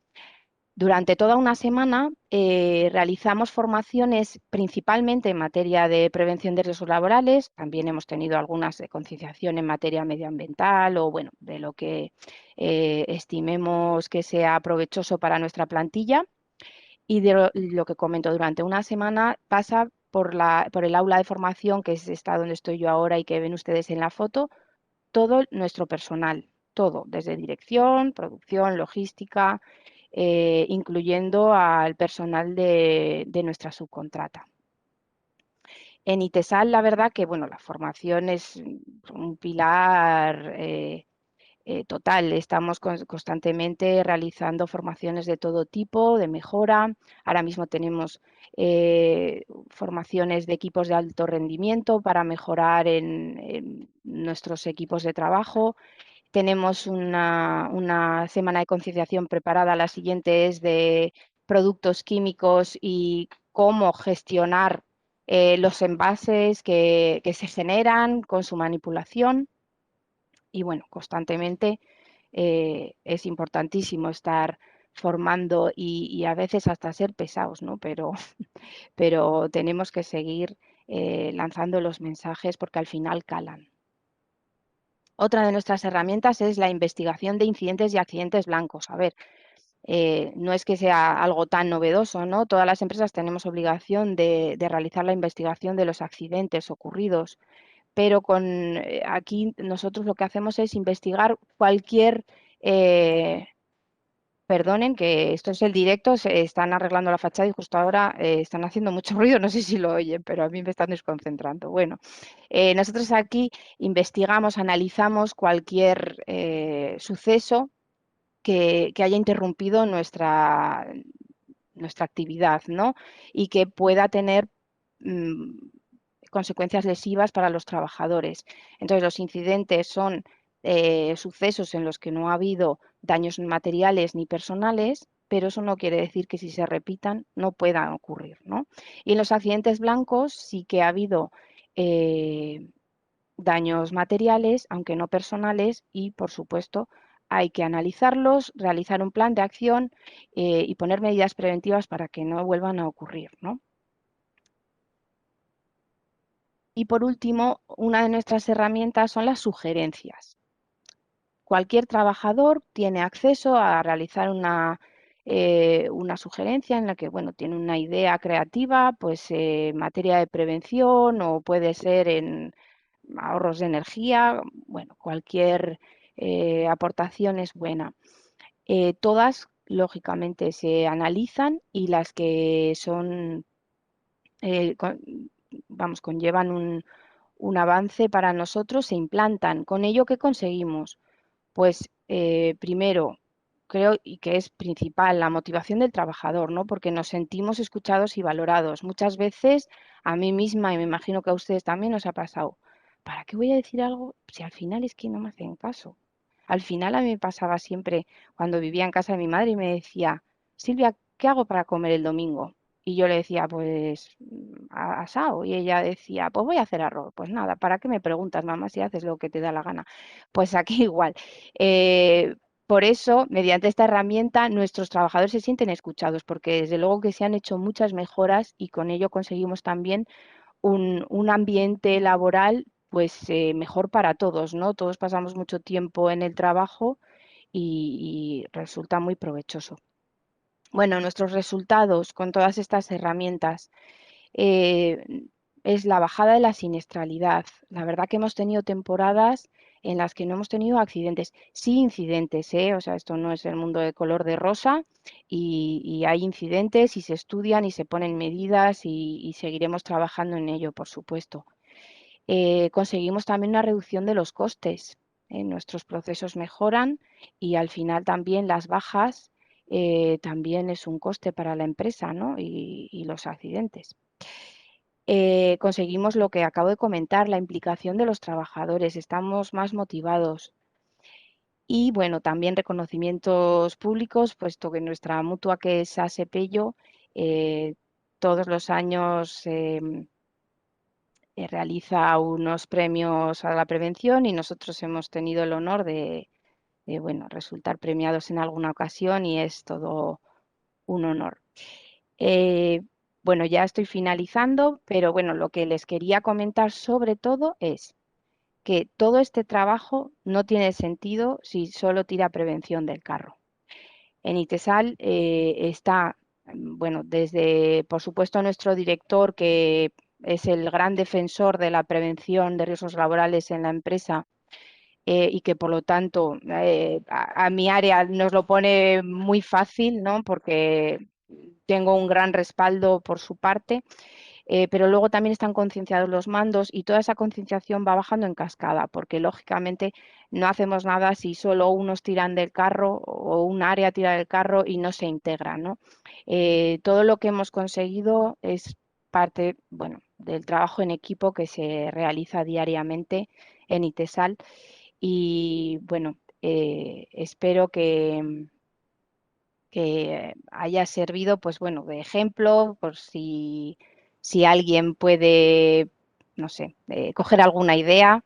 Durante toda una semana realizamos formaciones principalmente en materia de prevención de riesgos laborales, también hemos tenido algunas de concienciación en materia medioambiental o bueno, de lo que estimemos que sea provechoso para nuestra plantilla. Y de lo que comento durante una semana pasa por el aula de formación, que es esta donde estoy yo ahora y que ven ustedes en la foto, todo nuestro personal, todo, desde dirección, producción, logística, incluyendo al personal de nuestra subcontrata. En ITESAL, la verdad que bueno, la formación es un pilar total. Estamos constantemente realizando formaciones de todo tipo, de mejora. Ahora mismo tenemos formaciones de equipos de alto rendimiento para mejorar en nuestros equipos de trabajo. Tenemos una semana de concienciación preparada, la siguiente es de productos químicos y cómo gestionar los envases que se generan con su manipulación. Y bueno, constantemente es importantísimo estar formando y a veces hasta ser pesados, ¿no? Pero tenemos que seguir lanzando los mensajes porque al final calan. Otra de nuestras herramientas es la investigación de incidentes y accidentes blancos. A ver, no es que sea algo tan novedoso, ¿no? Todas las empresas tenemos obligación de realizar la investigación de los accidentes ocurridos, pero aquí nosotros lo que hacemos es investigar cualquier... perdonen, que esto es el directo, se están arreglando la fachada y justo ahora están haciendo mucho ruido, no sé si lo oyen, pero a mí me están desconcentrando. Bueno, nosotros aquí investigamos, analizamos cualquier suceso que haya interrumpido nuestra actividad, ¿no? Y que pueda tener consecuencias lesivas para los trabajadores. Entonces, los incidentes son sucesos en los que no ha habido daños materiales ni personales, pero eso no quiere decir que si se repitan no puedan ocurrir, ¿no? Y en los accidentes blancos sí que ha habido daños materiales, aunque no personales, y por supuesto hay que analizarlos, realizar un plan de acción y poner medidas preventivas para que no vuelvan a ocurrir, ¿no? Y por último, una de nuestras herramientas son las sugerencias. Cualquier trabajador tiene acceso a realizar una sugerencia en la que bueno, tiene una idea creativa, pues en materia de prevención o puede ser en ahorros de energía, bueno, cualquier aportación es buena. Todas, lógicamente, se analizan y las que son, conllevan un avance para nosotros se implantan. ¿Con ello qué conseguimos? Pues primero, creo y que es principal, la motivación del trabajador, ¿no? Porque nos sentimos escuchados y valorados. Muchas veces a mí misma, y me imagino que a ustedes también os ha pasado, ¿para qué voy a decir algo si al final es que no me hacen caso? Al final a mí me pasaba siempre cuando vivía en casa de mi madre y me decía, Silvia, ¿qué hago para comer el domingo? Y yo le decía, pues asado. Y ella decía, pues voy a hacer arroz. Pues nada, ¿para qué me preguntas, mamá, si haces lo que te da la gana? Pues aquí igual. por eso, mediante esta herramienta, nuestros trabajadores se sienten escuchados, porque desde luego que se han hecho muchas mejoras y con ello conseguimos también un ambiente laboral pues mejor para todos, ¿no? Todos pasamos mucho tiempo en el trabajo y resulta muy provechoso. Bueno, nuestros resultados con todas estas herramientas es la bajada de la siniestralidad. La verdad que hemos tenido temporadas en las que no hemos tenido accidentes, sí incidentes, o sea, esto no es el mundo de color de rosa y hay incidentes y se estudian y se ponen medidas y seguiremos trabajando en ello, por supuesto. Conseguimos también una reducción de los costes. Nuestros procesos mejoran y al final también las bajas también es un coste para la empresa, ¿no? y los accidentes. Conseguimos lo que acabo de comentar, la implicación de los trabajadores, estamos más motivados. Y bueno, también reconocimientos públicos, puesto que nuestra mutua, que es ASEPELLO, todos los años realiza unos premios a la prevención y nosotros hemos tenido el honor de bueno, resultar premiados en alguna ocasión y es todo un honor. Bueno, ya estoy finalizando, pero bueno, lo que les quería comentar sobre todo es que todo este trabajo no tiene sentido si solo tira prevención del carro. En ITESAL está, bueno, desde, por supuesto, nuestro director, que es el gran defensor de la prevención de riesgos laborales en la empresa y que, por lo tanto, a mi área nos lo pone muy fácil, ¿no? Porque tengo un gran respaldo por su parte. Pero luego también están concienciados los mandos y toda esa concienciación va bajando en cascada, porque lógicamente no hacemos nada si solo unos tiran del carro o un área tira del carro y no se integra, ¿no? Todo lo que hemos conseguido es parte, bueno, del trabajo en equipo que se realiza diariamente en ITESAL y bueno, espero que haya servido, pues bueno, de ejemplo, por si alguien puede, no sé, coger alguna idea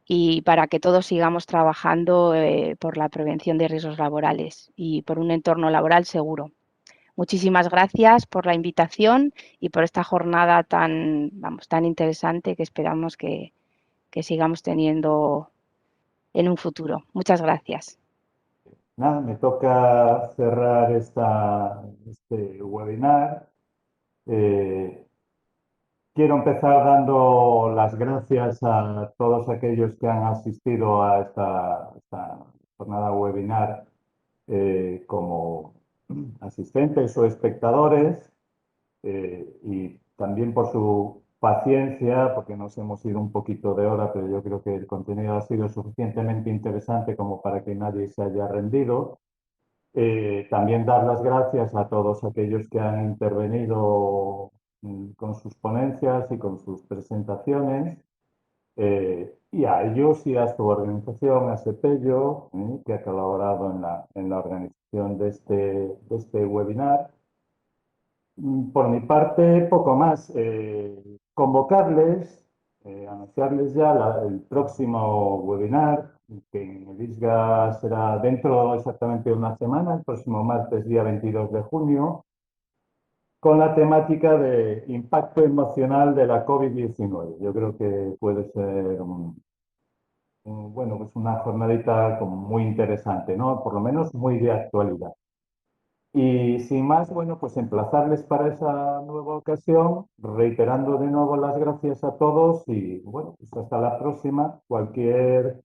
y para que todos sigamos trabajando por la prevención de riesgos laborales y por un entorno laboral seguro. Muchísimas gracias por la invitación y por esta jornada tan, vamos, tan interesante que esperamos que sigamos teniendo en un futuro. Muchas gracias. Nada, me toca cerrar este webinar. Quiero empezar dando las gracias a todos aquellos que han asistido a esta jornada webinar como asistentes o espectadores y también por su paciencia, porque nos hemos ido un poquito de hora, pero yo creo que el contenido ha sido suficientemente interesante como para que nadie se haya rendido. También dar las gracias a todos aquellos que han intervenido con sus ponencias y con sus presentaciones, y a ellos y a su organización, a ASEPELLO, que ha colaborado en la organización de este webinar. Por mi parte, poco más. Convocarles, anunciarles ya el próximo webinar, que en el ISGA será dentro exactamente de una semana, el próximo martes, día 22 de junio, con la temática de impacto emocional de la COVID-19. Yo creo que puede ser bueno, pues una jornadita como muy interesante, ¿no? Por lo menos muy de actualidad. Y sin más, bueno, pues emplazarles para esa nueva ocasión, reiterando de nuevo las gracias a todos y bueno, pues hasta la próxima. Cualquier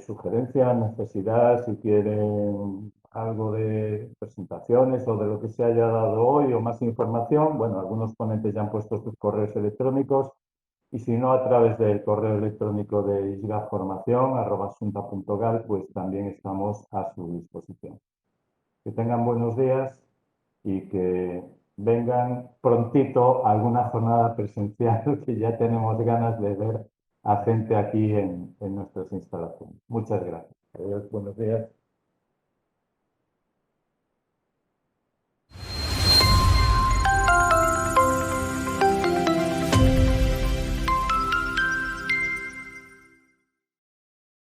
sugerencia, necesidad, si quieren algo de presentaciones o de lo que se haya dado hoy o más información, bueno, algunos ponentes ya han puesto sus correos electrónicos y si no, a través del correo electrónico de isgaformacion@asunta.gal, pues también estamos a su disposición. Que tengan buenos días y que vengan prontito a alguna jornada presencial, que ya tenemos ganas de ver a gente aquí en nuestras instalaciones. Muchas gracias. Adiós, buenos días.